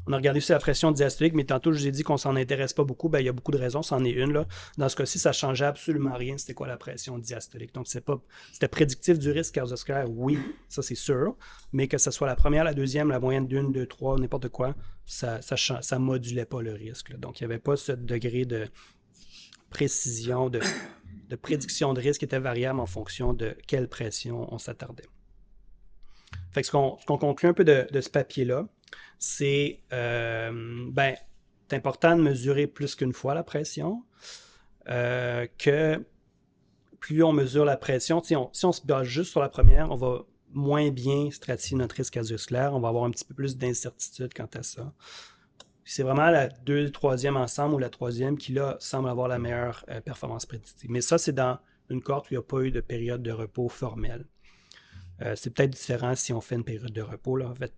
On a regardé aussi la pression diastolique, mais tantôt, je vous ai dit qu'on s'en intéresse pas beaucoup. Ben, il y a beaucoup de raisons, c'en est une. Là. Dans ce cas-ci, ça ne changeait absolument rien. C'était quoi la pression diastolique? Donc, c'était prédictif du risque cardiovasculaire, oui, ça c'est sûr. Mais que ce soit la première, la deuxième, la moyenne d'une, deux, trois, n'importe quoi, ça ne modulait pas le risque. Là. Donc, il n'y avait pas ce degré de précision, de prédiction de risque qui était variable en fonction de quelle pression on s'attardait. Fait que ce qu'on conclut un peu de ce papier-là, c'est important de mesurer plus qu'une fois la pression, que plus on mesure la pression, si on se base juste sur la première, on va moins bien stratifier notre risque cardiovasculaire, on va avoir un petit peu plus d'incertitude quant à ça. C'est vraiment la 2e, 3e ensemble ou la 3e qui, là, semble avoir la meilleure performance prédictive. Mais ça, c'est dans une cohorte où il n'y a pas eu de période de repos formelle. C'est peut-être différent si on fait une période de repos. Là. En fait,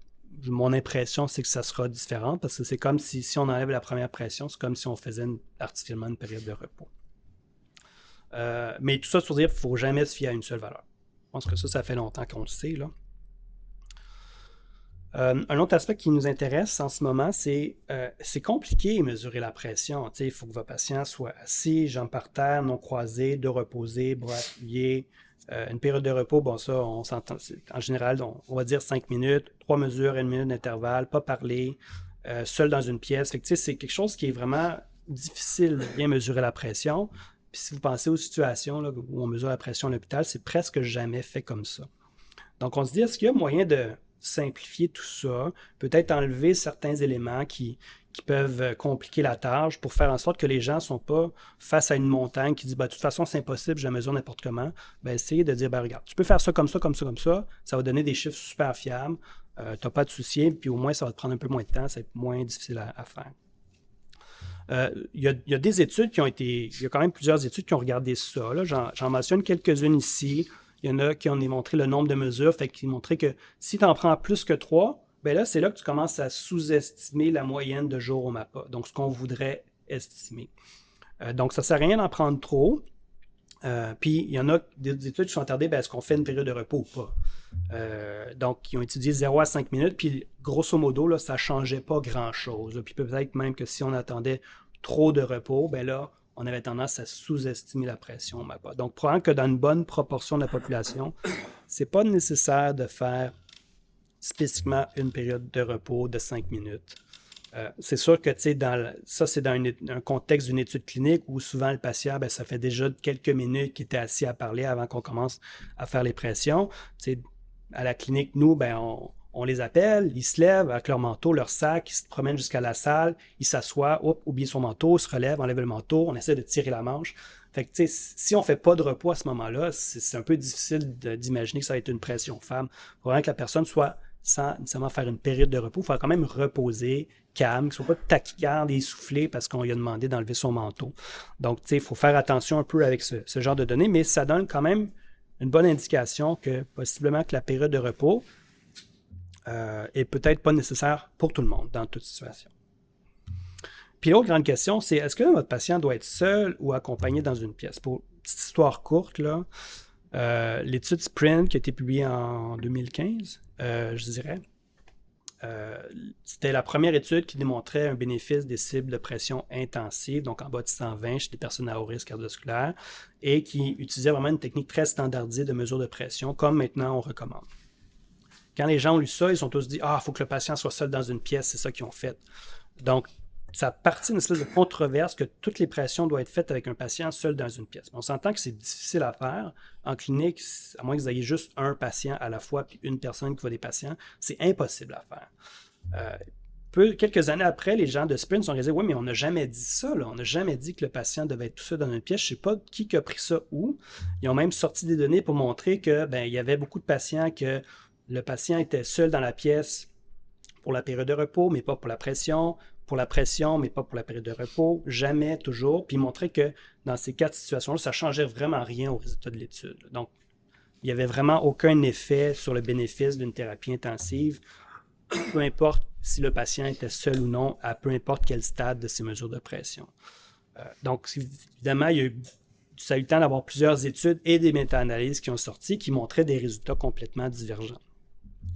mon impression, c'est que ça sera différent parce que c'est comme si on enlève la première pression, c'est comme si on faisait artificiellement une période de repos. Mais tout ça pour dire qu'il ne faut jamais se fier à une seule valeur. Je pense que ça fait longtemps qu'on le sait. Là. Un autre aspect qui nous intéresse en ce moment, c'est compliqué de mesurer la pression. Il faut que votre patient soit assis, jambes par terre, non croisées, dos reposé, bras appuyés. Une période de repos, bon ça, on s'entend, en général, on va dire 5 minutes, 3 mesures, 1 minute d'intervalle, pas parler, seul dans une pièce. Fait que, c'est quelque chose qui est vraiment difficile de bien mesurer la pression. Puis si vous pensez aux situations là, où on mesure la pression à l'hôpital, c'est presque jamais fait comme ça. Donc on se dit, est-ce qu'il y a moyen de simplifier tout ça, peut-être enlever certains éléments qui peuvent compliquer la tâche pour faire en sorte que les gens ne sont pas face à une montagne qui dit de toute façon c'est impossible, je mesure n'importe comment. Essayez de dire regarde, tu peux faire ça comme ça, comme ça, comme ça, ça va donner des chiffres super fiables, tu n'as pas de souci, puis au moins ça va te prendre un peu moins de temps, ça va être moins difficile à faire. Il y a des études qui ont été, il y a quand même plusieurs études qui ont regardé ça, là. J'en mentionne quelques-unes ici. Il y en a qui ont démontré le nombre de mesures, fait qu'ils montraient que si tu en prends plus que 3, là, c'est là que tu commences à sous-estimer la moyenne de jours au MAPA, donc ce qu'on voudrait estimer. Donc, ça ne sert à rien d'en prendre trop. Puis, il y en a des études qui sont attardées, est-ce qu'on fait une période de repos ou pas? Donc, ils ont étudié 0 à 5 minutes, puis grosso modo, là, ça ne changeait pas grand-chose. Puis peut-être même que si on attendait trop de repos, là, on avait tendance à sous-estimer la pression. Donc, probablement que dans une bonne proportion de la population, c'est pas nécessaire de faire spécifiquement une période de repos de 5 minutes. C'est sûr que ça, c'est dans un contexte d'une étude clinique où souvent le patient, ça fait déjà quelques minutes qu'il était assis à parler avant qu'on commence à faire les pressions. À la clinique, nous, on les appelle, ils se lèvent avec leur manteau, leur sac, ils se promènent jusqu'à la salle, ils s'assoient, oublie son manteau, se relève, enlève le manteau, on essaie de tirer la manche. Fait que, si on ne fait pas de repos à ce moment-là, c'est un peu difficile d'imaginer que ça va être une pression femme. Il faut vraiment que la personne soit sans nécessairement faire une période de repos. Il faut quand même reposer, calme, qu'il ne soit pas tachycarde et essoufflé parce qu'on lui a demandé d'enlever son manteau. Donc, il faut faire attention un peu avec ce genre de données, mais ça donne quand même une bonne indication que possiblement que la période de repos est peut-être pas nécessaire pour tout le monde dans toute situation. Puis l'autre grande question, c'est est-ce que votre patient doit être seul ou accompagné dans une pièce? Pour une petite histoire courte, là, l'étude Sprint qui a été publiée en 2015, je dirais, c'était la première étude qui démontrait un bénéfice des cibles de pression intensive, donc en bas de 120 chez des personnes à haut risque cardiovasculaire, et qui utilisait vraiment une technique très standardisée de mesure de pression, comme maintenant on recommande. Quand les gens ont lu ça, ils sont tous dit « Ah, il faut que le patient soit seul dans une pièce », c'est ça qu'ils ont fait. Donc, ça partit d'une espèce de controverse que toutes les pressions doivent être faites avec un patient seul dans une pièce. On s'entend que c'est difficile à faire. En clinique, à moins que vous ayez juste un patient à la fois puis une personne qui voit des patients, c'est impossible à faire. Quelques années après, les gens de Sprint sont dit « Oui, mais on n'a jamais dit ça. Là. On n'a jamais dit que le patient devait être tout seul dans une pièce. Je ne sais pas qui a pris ça où. » Ils ont même sorti des données pour montrer que il y avait beaucoup de patients que le patient était seul dans la pièce pour la période de repos, mais pas pour la pression, mais pas pour la période de repos, jamais, toujours. Puis il montrait que dans ces quatre situations-là, ça ne changeait vraiment rien au résultat de l'étude. Donc, il n'y avait vraiment aucun effet sur le bénéfice d'une thérapie intensive, peu importe si le patient était seul ou non, à peu importe quel stade de ces mesures de pression. Donc, évidemment, ça a eu le temps d'avoir plusieurs études et des méta-analyses qui ont sorti qui montraient des résultats complètement divergents.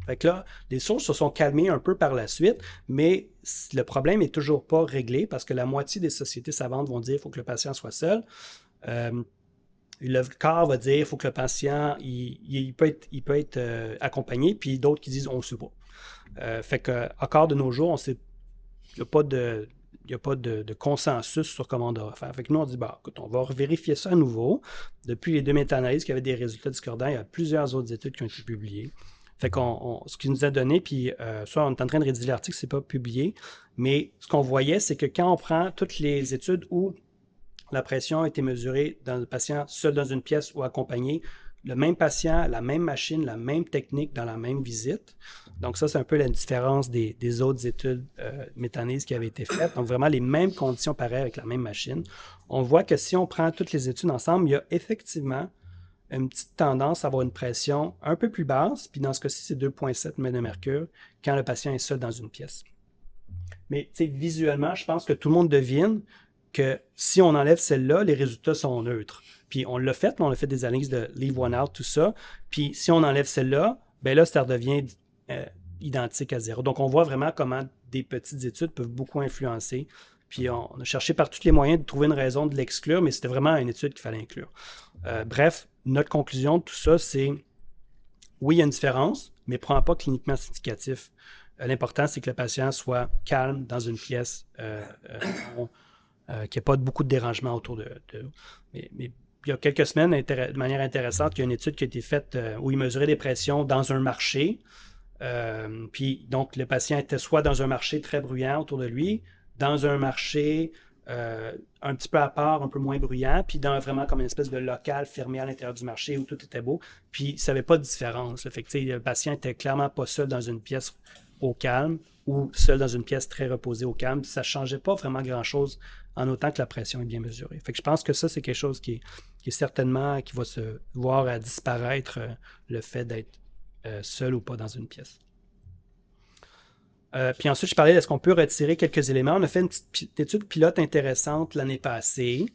Fait que là, les sources se sont calmées un peu par la suite, mais le problème n'est toujours pas réglé parce que la moitié des sociétés savantes vont dire qu'il faut que le patient soit seul. Le quart va dire qu'il faut que le patient il peut être accompagné, puis d'autres qui disent on ne sait pas. Fait qu'encore de nos jours, il n'y a pas de consensus sur comment on doit faire. Fait que nous, on dit, écoute, on va vérifier ça à nouveau. Depuis les deux méta-analyses qui avaient des résultats discordants, il y a plusieurs autres études qui ont été publiées. Fait ce qu'il nous a donné, puis soit on est en train de rédiger l'article, c'est pas publié, mais ce qu'on voyait, c'est que quand on prend toutes les études où la pression a été mesurée dans le patient seul dans une pièce ou accompagné, le même patient, la même machine, la même technique dans la même visite. Donc ça, c'est un peu la différence des autres études méta-analyses qui avaient été faites. Donc vraiment les mêmes conditions pareilles avec la même machine. On voit que si on prend toutes les études ensemble, il y a effectivement une petite tendance à avoir une pression un peu plus basse, puis dans ce cas-ci, c'est 2,7 mm de mercure quand le patient est seul dans une pièce. Mais visuellement, je pense que tout le monde devine que si on enlève celle-là, les résultats sont neutres. Puis on l'a fait, on a fait des analyses de leave one out, tout ça. Puis si on enlève celle-là, là, ça redevient identique à zéro. Donc on voit vraiment comment des petites études peuvent beaucoup influencer. Puis on a cherché par tous les moyens de trouver une raison de l'exclure, mais c'était vraiment une étude qu'il fallait inclure. Bref, notre conclusion de tout ça, c'est oui, il y a une différence, mais probablement pas cliniquement significatif. L'important, c'est que le patient soit calme dans une pièce, qu'il n'y ait pas beaucoup de dérangement autour de. Mais il y a quelques semaines, de manière intéressante, il y a une étude qui a été faite où il mesurait des pressions dans un marché. Puis donc, le patient était soit dans un marché très bruyant autour de lui, dans un marché un petit peu à part, un peu moins bruyant, puis dans vraiment comme une espèce de local fermé à l'intérieur du marché où tout était beau, puis il ne savait pas de différence. Fait que, le patient était clairement pas seul dans une pièce au calme ou seul dans une pièce très reposée au calme. Ça ne changeait pas vraiment grand-chose en autant que la pression est bien mesurée. Fait que je pense que ça, c'est quelque chose qui est certainement, qui va se voir à disparaître le fait d'être seul ou pas dans une pièce. Puis ensuite, je parlais, est-ce qu'on peut retirer quelques éléments? On a fait une petite étude pilote intéressante l'année passée,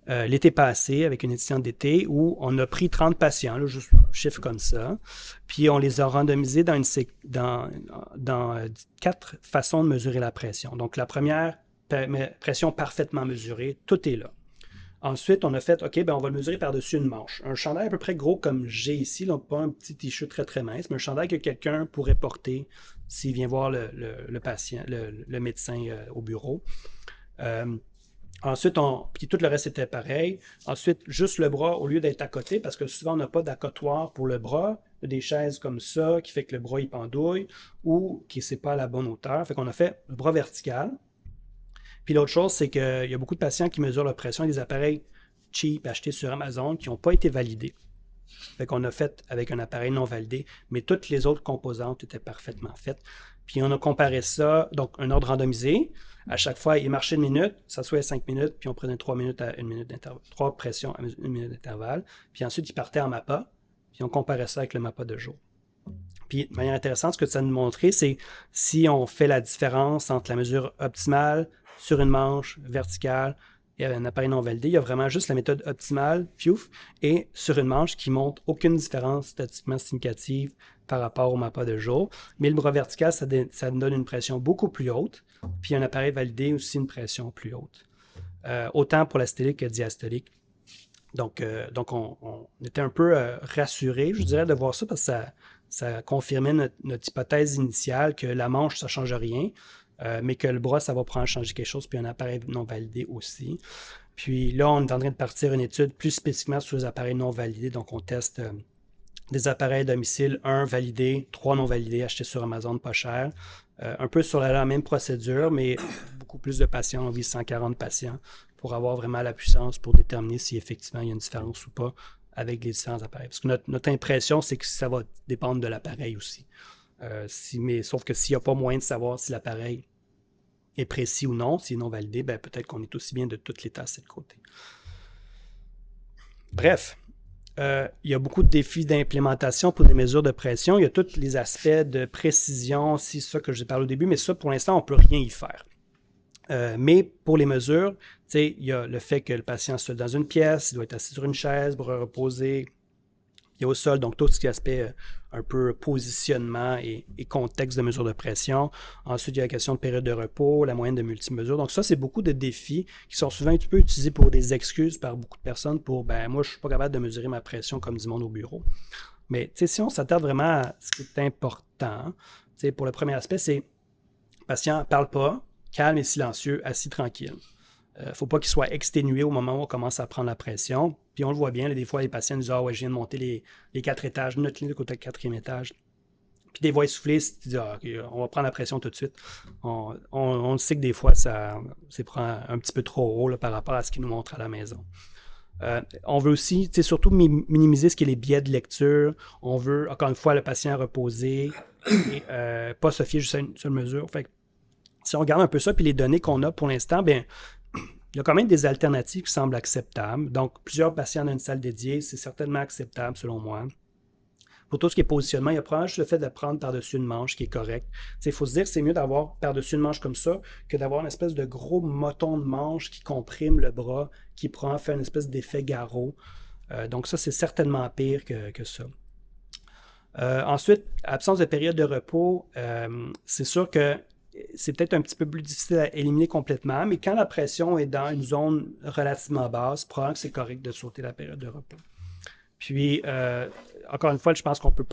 l'été passé, avec une édition d'été, où on a pris 30 patients, là, juste un chiffre comme ça, puis on les a randomisés dans 4 façons de mesurer la pression. Donc, la première, pression parfaitement mesurée, tout est là. Ensuite, on a fait, OK, ben on va le mesurer par-dessus une manche. Un chandail à peu près gros comme j'ai ici, donc pas un petit t-shirt très très mince, mais un chandail que quelqu'un pourrait porter s'il vient voir le patient, le médecin au bureau. Ensuite, puis tout le reste était pareil. Ensuite, juste le bras, au lieu d'être à côté, parce que souvent on n'a pas d'accotoir pour le bras, il y a des chaises comme ça qui fait que le bras il pendouille ou qui n'est pas à la bonne hauteur. Fait qu'on a fait le bras vertical. Puis l'autre chose, c'est qu'il y a beaucoup de patients qui mesurent leur pression avec des appareils cheap achetés sur Amazon qui n'ont pas été validés. Fait qu'on a fait avec un appareil non validé, mais toutes les autres composantes étaient parfaitement faites. Puis on a comparé ça, donc un ordre randomisé. À chaque fois, il marchait une minute, ça soit 5 minutes, puis on prenait 3 minutes à 1 minute d'intervalle, 3 pressions à 1 minute d'intervalle. Puis ensuite, il partait en MAPA, puis on comparait ça avec le MAPA de jour. Puis, de manière intéressante, ce que ça nous montrait, c'est si on fait la différence entre la mesure optimale sur une manche verticale et un appareil non validé, il y a vraiment juste la méthode optimale, piouf, et sur une manche qui ne montre aucune différence statistiquement significative par rapport au MAPA de jour. Mais le bras vertical, ça donne une pression beaucoup plus haute, puis un appareil validé aussi une pression plus haute. Autant pour la systolique que diastolique. Donc on était un peu rassurés, je dirais, de voir ça parce que ça confirmait notre hypothèse initiale que la manche, ça ne change rien, mais que le bras, ça va probablement changer quelque chose, puis un appareil non validé aussi. Puis là, on est en train de partir une étude plus spécifiquement sur les appareils non validés. Donc, on teste des appareils à domicile, 1 validé, 3 non validés, achetés sur Amazon pas cher. Un peu sur la même procédure, mais beaucoup plus de patients, on vise 140 patients pour avoir vraiment la puissance pour déterminer si effectivement il y a une différence ou pas avec les différents appareils. Parce que notre impression, c'est que ça va dépendre de l'appareil aussi. Mais sauf que s'il n'y a pas moyen de savoir si l'appareil est précis ou non, s'il est non validé, ben peut-être qu'on est aussi bien de toutes les tasses de côté. Bref, il y a beaucoup de défis d'implémentation pour des mesures de pression. Il y a tous les aspects de précision, c'est ça que j'ai parlé au début, mais ça, pour l'instant, on ne peut rien y faire. Mais pour les mesures, il y a le fait que le patient soit dans une pièce, il doit être assis sur une chaise, bras reposés, il y a au sol, donc tout ce qui est aspect un peu positionnement et contexte de mesure de pression. Ensuite, il y a la question de période de repos, la moyenne de multimesures. Donc ça, c'est beaucoup de défis qui sont souvent un petit peu utilisés pour des excuses par beaucoup de personnes pour, ben moi, je ne suis pas capable de mesurer ma pression comme du monde au bureau. Mais si on s'attarde vraiment à ce qui est important, pour le premier aspect, c'est le patient ne parle pas, calme et silencieux, assis tranquille. Il ne faut pas qu'il soit exténué au moment où on commence à prendre la pression. Puis on le voit bien, là, des fois, les patients nous disent « Ah ouais, je viens de monter les 4 étages, notre clinique au 4e étage. » Puis des voix essoufflées, tu dis ah, okay, on va prendre la pression tout de suite. On sait que des fois, c'est prend un petit peu trop haut là, par rapport à ce qu'ils nous montrent à la maison. On veut aussi, surtout minimiser ce qui est les biais de lecture. On veut, encore une fois, le patient reposer et pas se fier juste à une seule mesure. Fait que, si on regarde un peu ça, puis les données qu'on a pour l'instant, bien, il y a quand même des alternatives qui semblent acceptables. Donc, plusieurs patients dans une salle dédiée, c'est certainement acceptable selon moi. Pour tout ce qui est positionnement, il y a probablement juste le fait de prendre par-dessus une manche qui est correct. Il faut se dire que c'est mieux d'avoir par-dessus une manche comme ça que d'avoir une espèce de gros moton de manche qui comprime le bras, qui prend, fait une espèce d'effet garrot. Donc ça, c'est certainement pire que ça. Ensuite, absence de période de repos, c'est sûr que c'est peut-être un petit peu plus difficile à éliminer complètement, mais quand la pression est dans une zone relativement basse, probablement que c'est correct de sauter la période de repos. Puis, encore une fois, je pense qu'on ne peut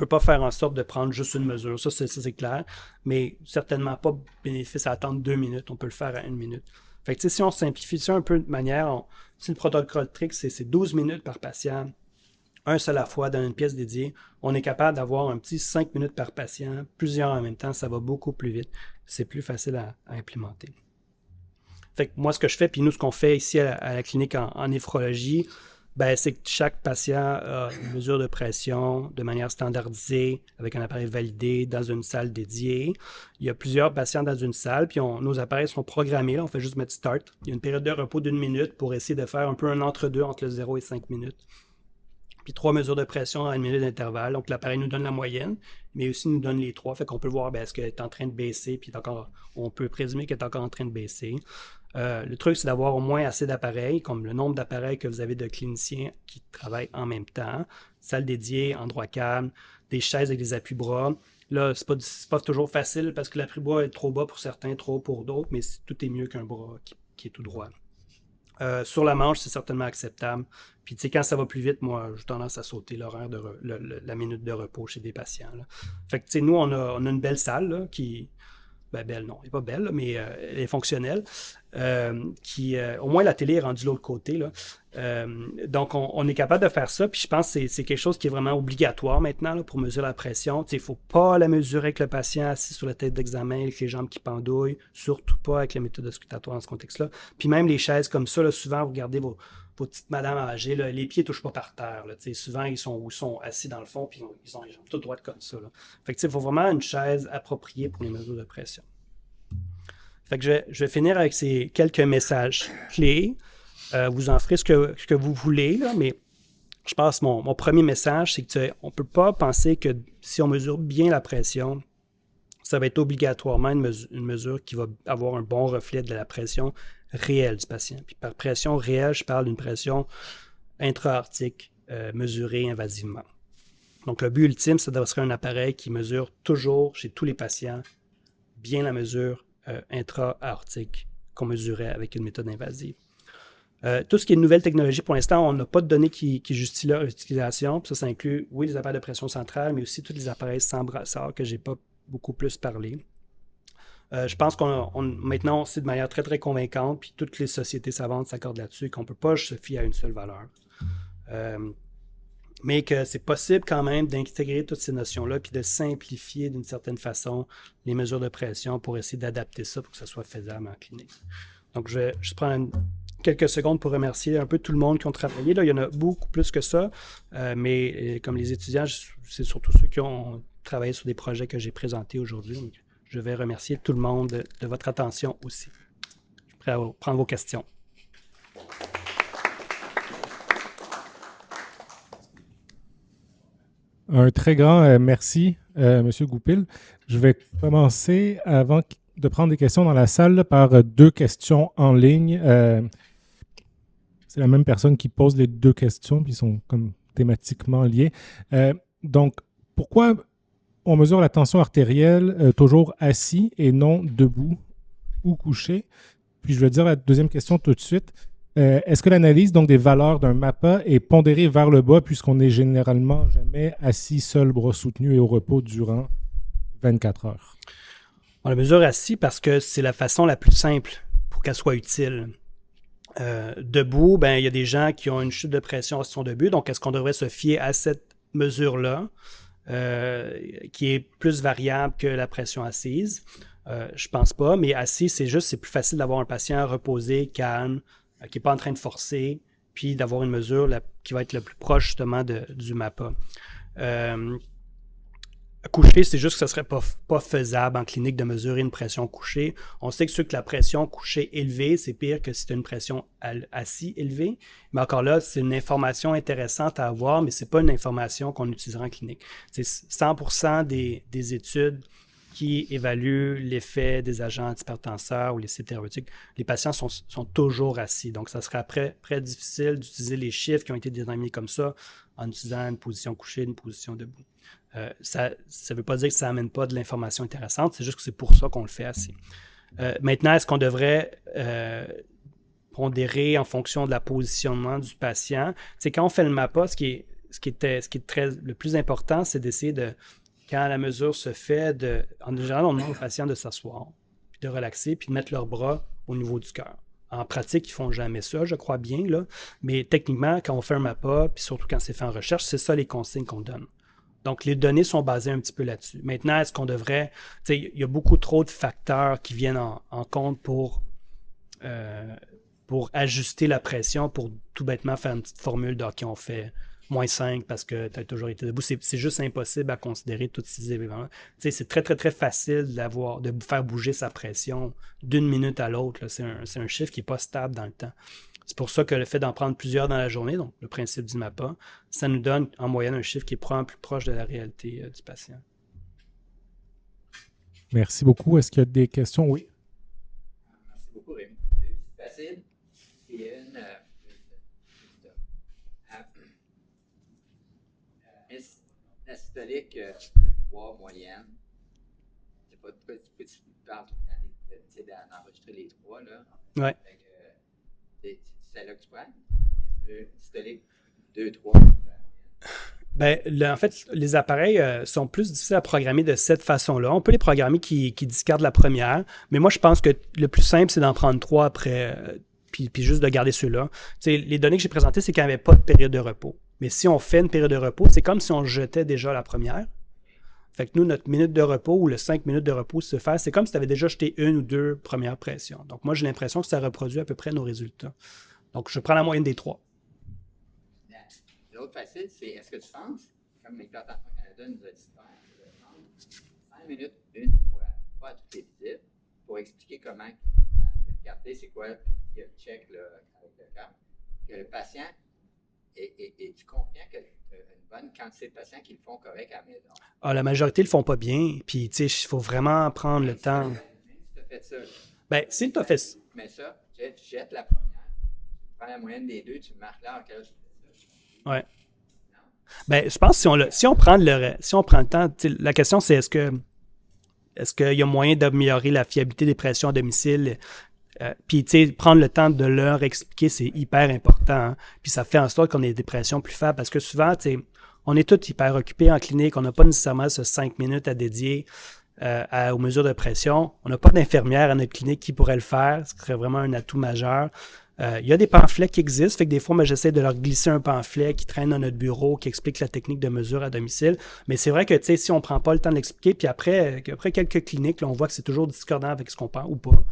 pas faire en sorte de prendre juste une mesure. Ça, c'est clair, mais certainement pas bénéfice à attendre 2 minutes. On peut le faire à 1 minute. Fait que, si on simplifie ça un peu de manière, si le protocole TRIC, c'est 12 minutes par patient, un seul à la fois dans une pièce dédiée, on est capable d'avoir un petit 5 minutes par patient, plusieurs en même temps, ça va beaucoup plus vite. C'est plus facile à implémenter. Fait que moi, ce que je fais, puis nous, ce qu'on fait ici à la clinique en néphrologie, ben, c'est que chaque patient a une mesure de pression de manière standardisée, avec un appareil validé dans une salle dédiée. Il y a plusieurs patients dans une salle, puis nos appareils sont programmés. Là, on fait juste mettre start. Il y a une période de repos d'1 minute pour essayer de faire un peu un entre-deux entre le 0 et 5 minutes. puis 3 mesures de pression à 1 minute d'intervalle. Donc, l'appareil nous donne la moyenne, mais aussi nous donne les 3. Fait qu'on peut voir est-ce qu'elle est en train de baisser, puis on peut présumer qu'elle est encore en train de baisser. Le truc, c'est d'avoir au moins assez d'appareils, comme le nombre d'appareils que vous avez de cliniciens qui travaillent en même temps, salle dédiée, endroit calme, des chaises avec des appuis-bras. Là, c'est pas toujours facile parce que l'appui-bras est trop bas pour certains, trop haut pour d'autres, mais tout est mieux qu'un bras qui est tout droit. Sur la manche, c'est certainement acceptable. Puis, tu sais, quand ça va plus vite, moi, j'ai tendance à sauter l'horaire la minute de repos chez des patients. Là. Fait que, tu sais, nous, on a une belle salle là, qui, ben, belle, non, elle n'est pas belle, mais elle est fonctionnelle. Au moins, la télé est rendue de l'autre côté. Là. Donc, on est capable de faire ça. Puis, je pense que c'est quelque chose qui est vraiment obligatoire maintenant là, pour mesurer la pression. Il ne faut pas la mesurer avec le patient assis sur la tête d'examen, avec les jambes qui pendouillent, surtout pas avec la méthode auscultatoire dans ce contexte-là. Puis, même les chaises comme ça, là, souvent, vous regardez vos petites madames âgées, là, les pieds ne touchent pas par terre. Là, souvent, ils sont assis dans le fond, puis ils ont les jambes toutes droites comme ça. Là. Fait que, il faut vraiment une chaise appropriée pour les mesures de pression. Fait que je vais finir avec ces quelques messages clés. Vous en ferez ce que vous voulez, là, mais je pense que mon premier message, c'est qu'on ne peut pas penser que si on mesure bien la pression, ça va être obligatoirement une mesure qui va avoir un bon reflet de la pression réelle du patient. Puis par pression réelle, je parle d'une pression intra-aortique mesurée invasivement. Donc le but ultime, ça serait un appareil qui mesure toujours chez tous les patients bien la mesure intra-aortique qu'on mesurait avec une méthode invasive. Tout ce qui est nouvelle technologie, pour l'instant, on n'a pas de données qui justifient leur utilisation. Puis ça inclut, oui, les appareils de pression centrale, mais aussi tous les appareils sans brassard que je n'ai pas beaucoup plus parlé. Je pense maintenant, on sait de manière très, très convaincante, puis toutes les sociétés savantes s'accordent là-dessus, qu'on ne peut pas se fier à une seule valeur. Mais que c'est possible quand même d'intégrer toutes ces notions-là, puis de simplifier d'une certaine façon les mesures de pression pour essayer d'adapter ça pour que ça soit faisable en clinique. Donc, je prends quelques secondes pour remercier un peu tout le monde qui ont travaillé. Là, il y en a beaucoup plus que ça, mais comme les étudiants, c'est surtout ceux qui ont travaillé sur des projets que j'ai présentés aujourd'hui. Donc, je vais remercier tout le monde de votre attention aussi. Je suis prêt à prendre vos questions. Un très grand merci, M. Goupil. Je vais commencer, avant de prendre des questions dans la salle, par 2 questions en ligne. C'est la même personne qui pose les 2 questions, puis ils sont comme thématiquement liés. Donc, pourquoi on mesure la tension artérielle toujours assis et non debout ou couché? Puis je vais dire la deuxième question tout de suite. Est-ce que l'analyse donc des valeurs d'un MAPA est pondérée vers le bas puisqu'on n'est généralement jamais assis seul, bras soutenus et au repos durant 24 heures? On la mesure assis parce que c'est la façon la plus simple pour qu'elle soit utile. Debout, ben, il y a des gens qui ont une chute de pression en situation debout. Donc, est-ce qu'on devrait se fier à cette mesure-là qui est plus variable que la pression assise? Je pense pas, mais assis, c'est plus facile d'avoir un patient reposé, calme, qui n'est pas en train de forcer, puis d'avoir une mesure qui va être le plus proche justement du MAPA. Couché, c'est juste que ce ne serait pas faisable en clinique de mesurer une pression couchée. On sait que la pression couchée élevée, c'est pire que si tu as une pression assis élevée. Mais encore là, c'est une information intéressante à avoir, mais ce n'est pas une information qu'on utilisera en clinique. C'est 100% des études qui évaluent l'effet des agents antihypertenseurs ou les thérapeutiques. Les patients sont toujours assis. Donc, ça serait très difficile d'utiliser les chiffres qui ont été déterminés comme ça en utilisant une position couchée, une position debout. Ça ne veut pas dire que ça n'amène pas de l'information intéressante, c'est juste que c'est pour ça qu'on le fait assis. Maintenant, est-ce qu'on devrait pondérer en fonction de la positionnement du patient? C'est quand on fait le MAPA, ce qui est le plus important, c'est d'essayer quand la mesure se fait, en général, on demande aux patients de s'asseoir, puis de relaxer, puis de mettre leurs bras au niveau du cœur. En pratique, ils ne font jamais ça, je crois bien, là. Mais techniquement, quand on fait un MAPA, puis surtout quand c'est fait en recherche, c'est ça les consignes qu'on donne. Donc, les données sont basées un petit peu là-dessus. Maintenant, est-ce qu'on devrait... Il y a beaucoup trop de facteurs qui viennent en compte pour ajuster la pression, pour tout bêtement faire une petite formule de OK, on fait -5 parce que tu as toujours été debout. C'est juste impossible à considérer tous ces éléments. C'est très, très, très facile de faire bouger sa pression d'une minute à l'autre. C'est un chiffre qui n'est pas stable dans le temps. C'est pour ça que le fait d'en prendre plusieurs dans la journée, donc le principe du MAPA, ça nous donne en moyenne un chiffre qui est probablement plus proche de la réalité du patient. Merci beaucoup. Est-ce qu'il y a des questions? Oui. Merci beaucoup, Rémi. Deux petites faciles et une la systolique 3 moyenne. C'est pas pourquoi tu parles tout le temps d'enregistrer les 3, là. Ouais. C'est celle-là que tu prends? Systolique 2, 3. Ben, en fait, les appareils sont plus difficiles à programmer de cette façon-là. On peut les programmer qui discardent la première, mais moi, je pense que le plus simple, c'est d'en prendre 3 après, puis juste de garder ceux-là. Les données que j'ai présentées, c'est qu'il n'y avait pas de période de repos. Mais si on fait une période de repos, c'est comme si on jetait déjà la première. Fait que nous, notre minute de repos ou le 5 minutes de repos se fait, c'est comme si tu avais déjà jeté 1 ou 2 premières pressions. Donc, moi, j'ai l'impression que ça reproduit à peu près nos résultats. Donc, je prends la moyenne des 3. L'autre facile, c'est est-ce que tu penses, comme l'Hypertension Canada nous a dit de faire, de prendre 5 minutes une fois, pas à toutes les visites, pour expliquer comment regarder c'est quoi, il y a le check là, avec le cas, que le patient est confiant que une bonne quantité de patients qui le font correct à la maison. Ah, la majorité ne le font pas bien, puis tu sais, il faut vraiment prendre le temps. Même si tu as fait ça, ben, si tu as fait ça. mais ça, tu jettes la première, tu prends la moyenne des deux, tu marques là en quel âge tu fais ça. Ouais. Ben, je pense que si on prend le temps, la question c'est est-ce qu'il y a moyen d'améliorer la fiabilité des pressions à domicile? Puis, tu sais, prendre le temps de leur expliquer, c'est hyper important. Hein? Puis, ça fait en sorte qu'on ait des pressions plus faibles parce que souvent, tu sais, on est tous hyper occupés en clinique. On n'a pas nécessairement ce 5 minutes à dédier aux mesures de pression. On n'a pas d'infirmière à notre clinique qui pourrait le faire. Ce serait vraiment un atout majeur. Il y a des pamphlets qui existent, fait que des fois, moi, j'essaie de leur glisser un pamphlet qui traîne dans notre bureau, qui explique la technique de mesure à domicile. Mais c'est vrai que, tu sais, si on ne prend pas le temps de l'expliquer, puis après quelques cliniques, là, on voit que c'est toujours discordant avec ce qu'on pense ou pas.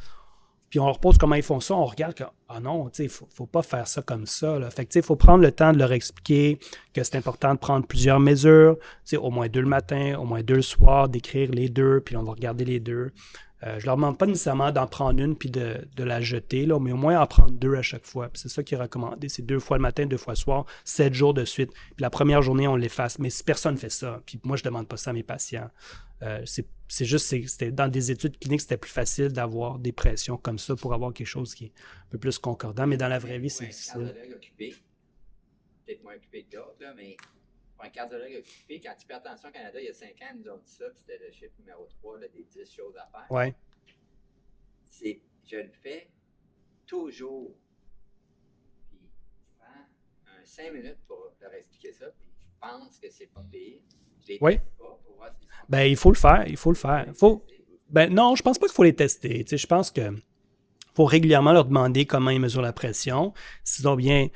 Puis on leur pose comment ils font ça, on regarde que, ah non, tu sais, faut pas faire ça comme ça. Là. Fait que, tu sais, il faut prendre le temps de leur expliquer que c'est important de prendre plusieurs mesures, tu sais, au moins 2 le matin, au moins 2 le soir, d'écrire les 2, puis on va regarder les 2. Je leur demande pas nécessairement d'en prendre une puis de la jeter, là, mais au moins en prendre 2 à chaque fois. Puis c'est ça qui est recommandé, c'est 2 fois le matin, 2 fois le soir, 7 jours de suite. Puis la première journée, on l'efface. Mais si personne ne fait ça, puis moi, je demande pas ça à mes patients. C'est juste, c'était dans des études cliniques, c'était plus facile d'avoir des pressions comme ça pour avoir quelque chose qui est un peu plus concordant. Mais dans la vraie vie, c'est difficile. Un cardiologue occupé, peut-être moins occupé que d'autres, là, mais pour un cardiologue occupé, quand Hypertension Canada, il y a 5 ans, ils nous ont dit ça, puis c'était le chiffre numéro 3 là, des 10 choses à faire. Ouais. Je le fais toujours. Puis je prends 5 minutes pour leur expliquer ça, puis je pense que c'est pas pire. Je les teste pas pour voir si ben, il faut le faire. Ben, non, je pense pas qu'il faut les tester. Tu sais, je pense que faut régulièrement leur demander comment ils mesurent la pression, s'ils ont bien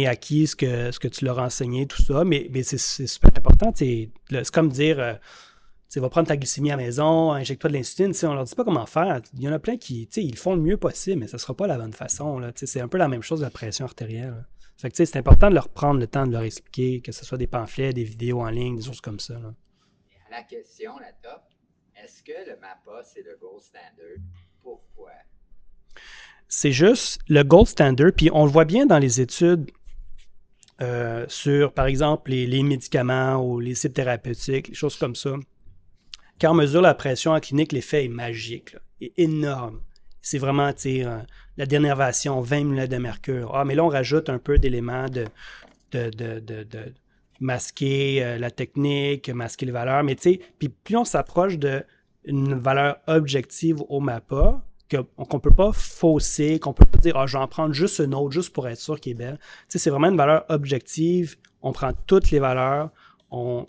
acquis ce que tu leur as enseigné, tout ça. Mais c'est super important. C'est comme dire, tu vas prendre ta glycémie à la maison, injecte-toi de l'insuline. On leur dit pas comment faire. Il y en a plein qui, ils le font le mieux possible, mais ça sera pas la bonne façon. Là. C'est un peu la même chose de la pression artérielle. Là. Fait que, c'est important de leur prendre le temps de leur expliquer, que ce soit des pamphlets, des vidéos en ligne, des choses comme ça. Là. La question, la top, est-ce que le MAPA, c'est le gold standard? Pourquoi? C'est juste le gold standard, puis on le voit bien dans les études sur, par exemple, les médicaments ou les cibles thérapeutiques, les choses comme ça. Quand on mesure la pression en clinique, l'effet est magique, là, est énorme. C'est vraiment, la dernière version, 20 mm de mercure. Ah, mais là, on rajoute un peu d'éléments de masquer la technique, masquer les valeurs. Mais tu sais, puis plus on s'approche d'une valeur objective au MAPA, qu'on ne peut pas fausser, qu'on ne peut pas dire « Ah, je vais en prendre juste une autre, juste pour être sûr qu'elle est belle. » Tu sais, c'est vraiment une valeur objective. On prend toutes les valeurs, on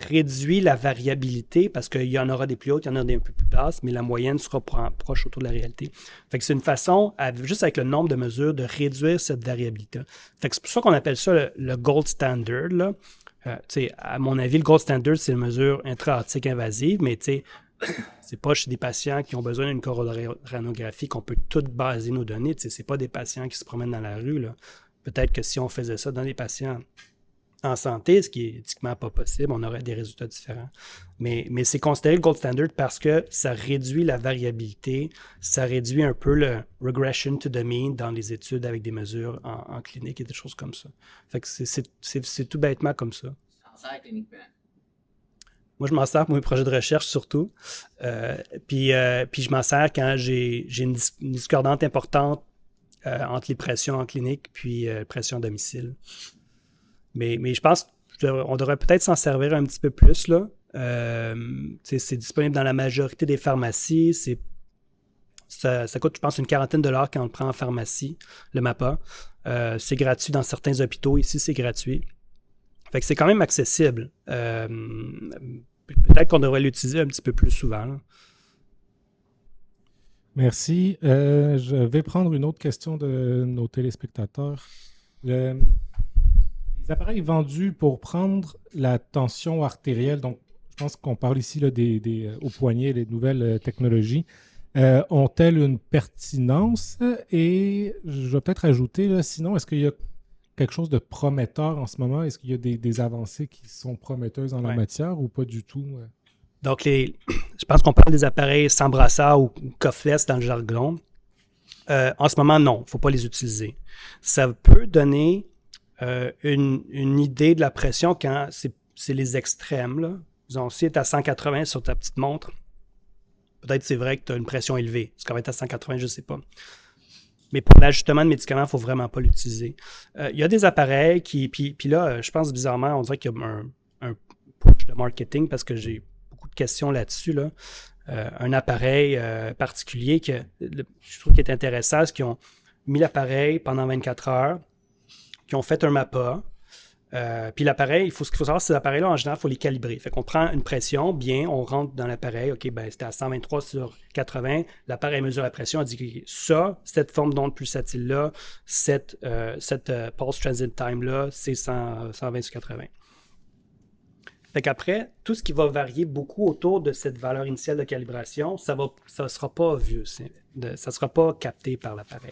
réduit la variabilité parce qu'il y en aura des plus hautes, il y en aura des un peu plus basses, mais la moyenne sera proche autour de la réalité. Fait que c'est une façon, juste avec le nombre de mesures, de réduire cette variabilité. Fait que c'est pour ça qu'on appelle ça le gold standard. Là. À mon avis, le gold standard, c'est une mesure intra-aortique invasive, mais c'est pas chez des patients qui ont besoin d'une coronarographie qu'on peut tout baser nos données. C'est pas des patients qui se promènent dans la rue. Là. Peut-être que si on faisait ça dans des patients en santé, ce qui est éthiquement pas possible, on aurait des résultats différents. Mais c'est considéré le gold standard parce que ça réduit la variabilité, ça réduit un peu le regression to the mean dans les études avec des mesures en clinique et des choses comme ça. Fait que c'est tout bêtement comme ça. En sert cliniquement. Moi, je m'en sers pour mes projets de recherche surtout. Puis je m'en sers quand j'ai une discordante importante entre les pressions en clinique puis pression à domicile. Mais je pense qu'on devrait peut-être s'en servir un petit peu plus, là. C'est disponible dans la majorité des pharmacies. Ça coûte, je pense, une quarantaine de dollars quand on le prend en pharmacie, le MAPA. C'est gratuit dans certains hôpitaux. Ici, c'est gratuit. Fait que c'est quand même accessible. Peut-être qu'on devrait l'utiliser un petit peu plus souvent, là. Merci. Je vais prendre une autre question de nos téléspectateurs. Les appareils vendus pour prendre la tension artérielle, donc je pense qu'on parle ici là, au poignet, les nouvelles technologies, ont-elles une pertinence? Et je vais peut-être ajouter, là, sinon, est-ce qu'il y a quelque chose de prometteur en ce moment? Est-ce qu'il y a des avancées qui sont prometteuses en la matière ou pas du tout? Donc, je pense qu'on parle des appareils sans brassard ou cuffless dans le jargon. En ce moment, non, il ne faut pas les utiliser. Ça peut donner une idée de la pression quand c'est les extrêmes, là. Disons, si tu es à 180 sur ta petite montre, peut-être c'est vrai que tu as une pression élevée. Est-ce qu'on va être à 180, je ne sais pas. Mais pour l'ajustement de médicaments, il ne faut vraiment pas l'utiliser. Il y a des appareils puis là, je pense bizarrement, on dirait qu'il y a un push de marketing parce que j'ai beaucoup de questions là-dessus, là. Un appareil particulier que je trouve qui est intéressant, c'est qu'ils ont mis l'appareil pendant 24 heures, qui ont fait un MAPA. Puis l'appareil, ce qu'il faut savoir, ces appareils-là, en général, il faut les calibrer. Fait qu'on prend une pression, bien, on rentre dans l'appareil, OK, ben c'était à 123 sur 80, l'appareil mesure la pression, on dit que ça, cette forme d'onde pulsatile-là, cette pulse transit time-là, c'est 120 sur 80. Fait qu'après, tout ce qui va varier beaucoup autour de cette valeur initiale de calibration, ça ne sera pas vu, ça ne sera pas capté par l'appareil.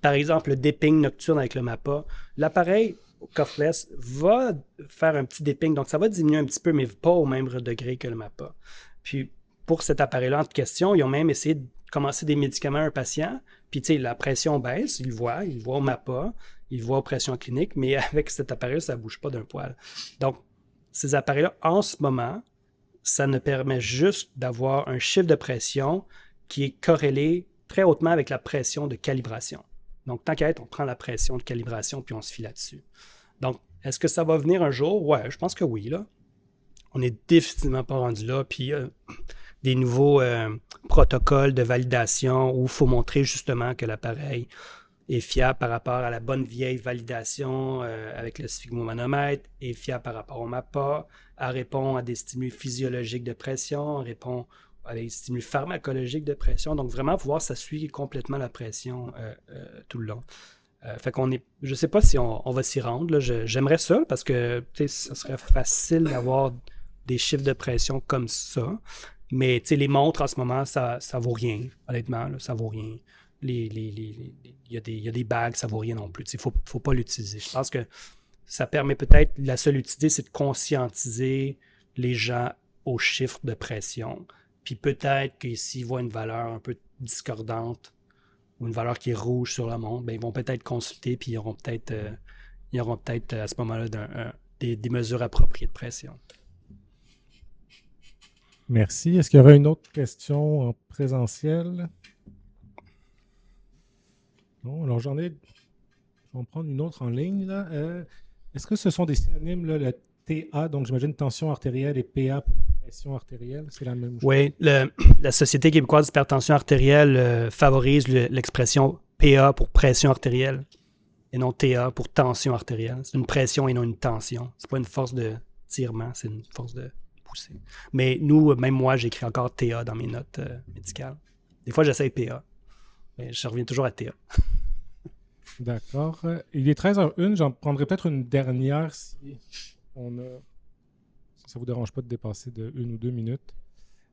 Par exemple, le dipping nocturne avec le MAPA, l'appareil cuffless va faire un petit dipping, donc ça va diminuer un petit peu, mais pas au même degré que le MAPA. Puis, pour cet appareil-là en question, ils ont même essayé de commencer des médicaments à un patient, puis tu sais, la pression baisse, il voit au MAPA, il voit aux pressions cliniques, mais avec cet appareil, ça ne bouge pas d'un poil. Donc, ces appareils-là, en ce moment, ça ne permet juste d'avoir un chiffre de pression qui est corrélé très hautement avec la pression de calibration. Donc, tant qu'à être, on prend la pression de calibration puis on se fie là-dessus. Donc, est-ce que ça va venir un jour? Ouais, je pense que oui, là. On n'est définitivement pas rendu là. Puis, des nouveaux protocoles de validation où il faut montrer justement que l'appareil est fiable par rapport à la bonne vieille validation avec le sphygmomanomètre, est fiable par rapport au MAPA, elle répond à des stimuli physiologiques de pression, elle répond à des stimuli pharmacologiques de pression. Donc, vraiment, pouvoir ça suit complètement la pression tout le long. Fait qu'on est, je ne sais pas si on va s'y rendre. Là. J'aimerais ça parce que ça serait facile d'avoir des chiffres de pression comme ça. Mais les montres en ce moment, ça vaut rien, honnêtement. Là, ça vaut rien. Il y a des bagues, ça vaut rien non plus. Il ne faut pas l'utiliser. Je pense que ça permet peut-être, la seule utilité, c'est de conscientiser les gens aux chiffres de pression. Puis peut-être que s'ils voient une valeur un peu discordante ou une valeur qui est rouge sur la montre, ben, ils vont peut-être consulter puis ils auront peut-être à ce moment-là des mesures appropriées de pression. Merci. Est-ce qu'il y aurait une autre question en présentiel? Non, alors je vais en prendre une autre en ligne. Là. Est-ce que ce sont des synonymes, là, le TA, donc j'imagine tension artérielle et PA pour pression artérielle, c'est la même chose? Oui, la Société québécoise d'hypertension artérielle favorise l'expression PA pour pression artérielle et non TA pour tension artérielle. C'est une pression et non une tension. C'est pas une force de tirement, c'est une force de poussée. Mais nous, même moi, j'écris encore TA dans mes notes médicales. Des fois, j'essaie PA, mais je reviens toujours à TA. D'accord. Il est 13h01. J'en prendrai peut-être une dernière si ça ne vous dérange pas de dépasser de 1 ou 2 minutes.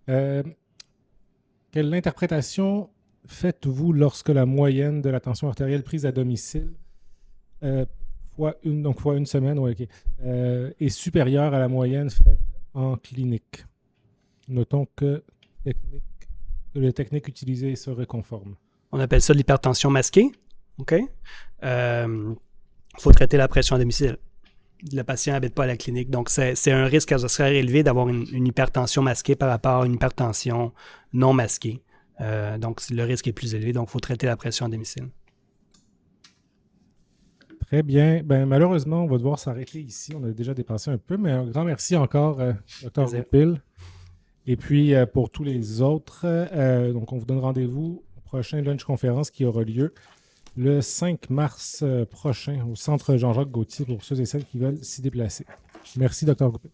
Quelle interprétation faites-vous lorsque la moyenne de la tension artérielle prise à domicile fois une semaine, ouais, ok, est supérieure à la moyenne faite en clinique. Notons que les techniques utilisées seraient conformes. On appelle ça l'hypertension masquée. OK? Faut traiter la pression à domicile. Le patient n'habite pas à la clinique. Donc, c'est un risque serait élevé d'avoir une hypertension masquée par rapport à une hypertension non masquée. Donc, le risque est plus élevé. Donc, il faut traiter la pression à domicile. Très bien. Ben, malheureusement, on va devoir s'arrêter ici. On a déjà dépassé un peu, mais un grand merci encore, Dr. Goupil. Et puis, pour tous les autres, donc on vous donne rendez-vous au prochain lunch conférence qui aura lieu le 5 mars prochain au Centre Jean-Jacques Gaultier pour ceux et celles qui veulent s'y déplacer. Merci, Dr. Goupil.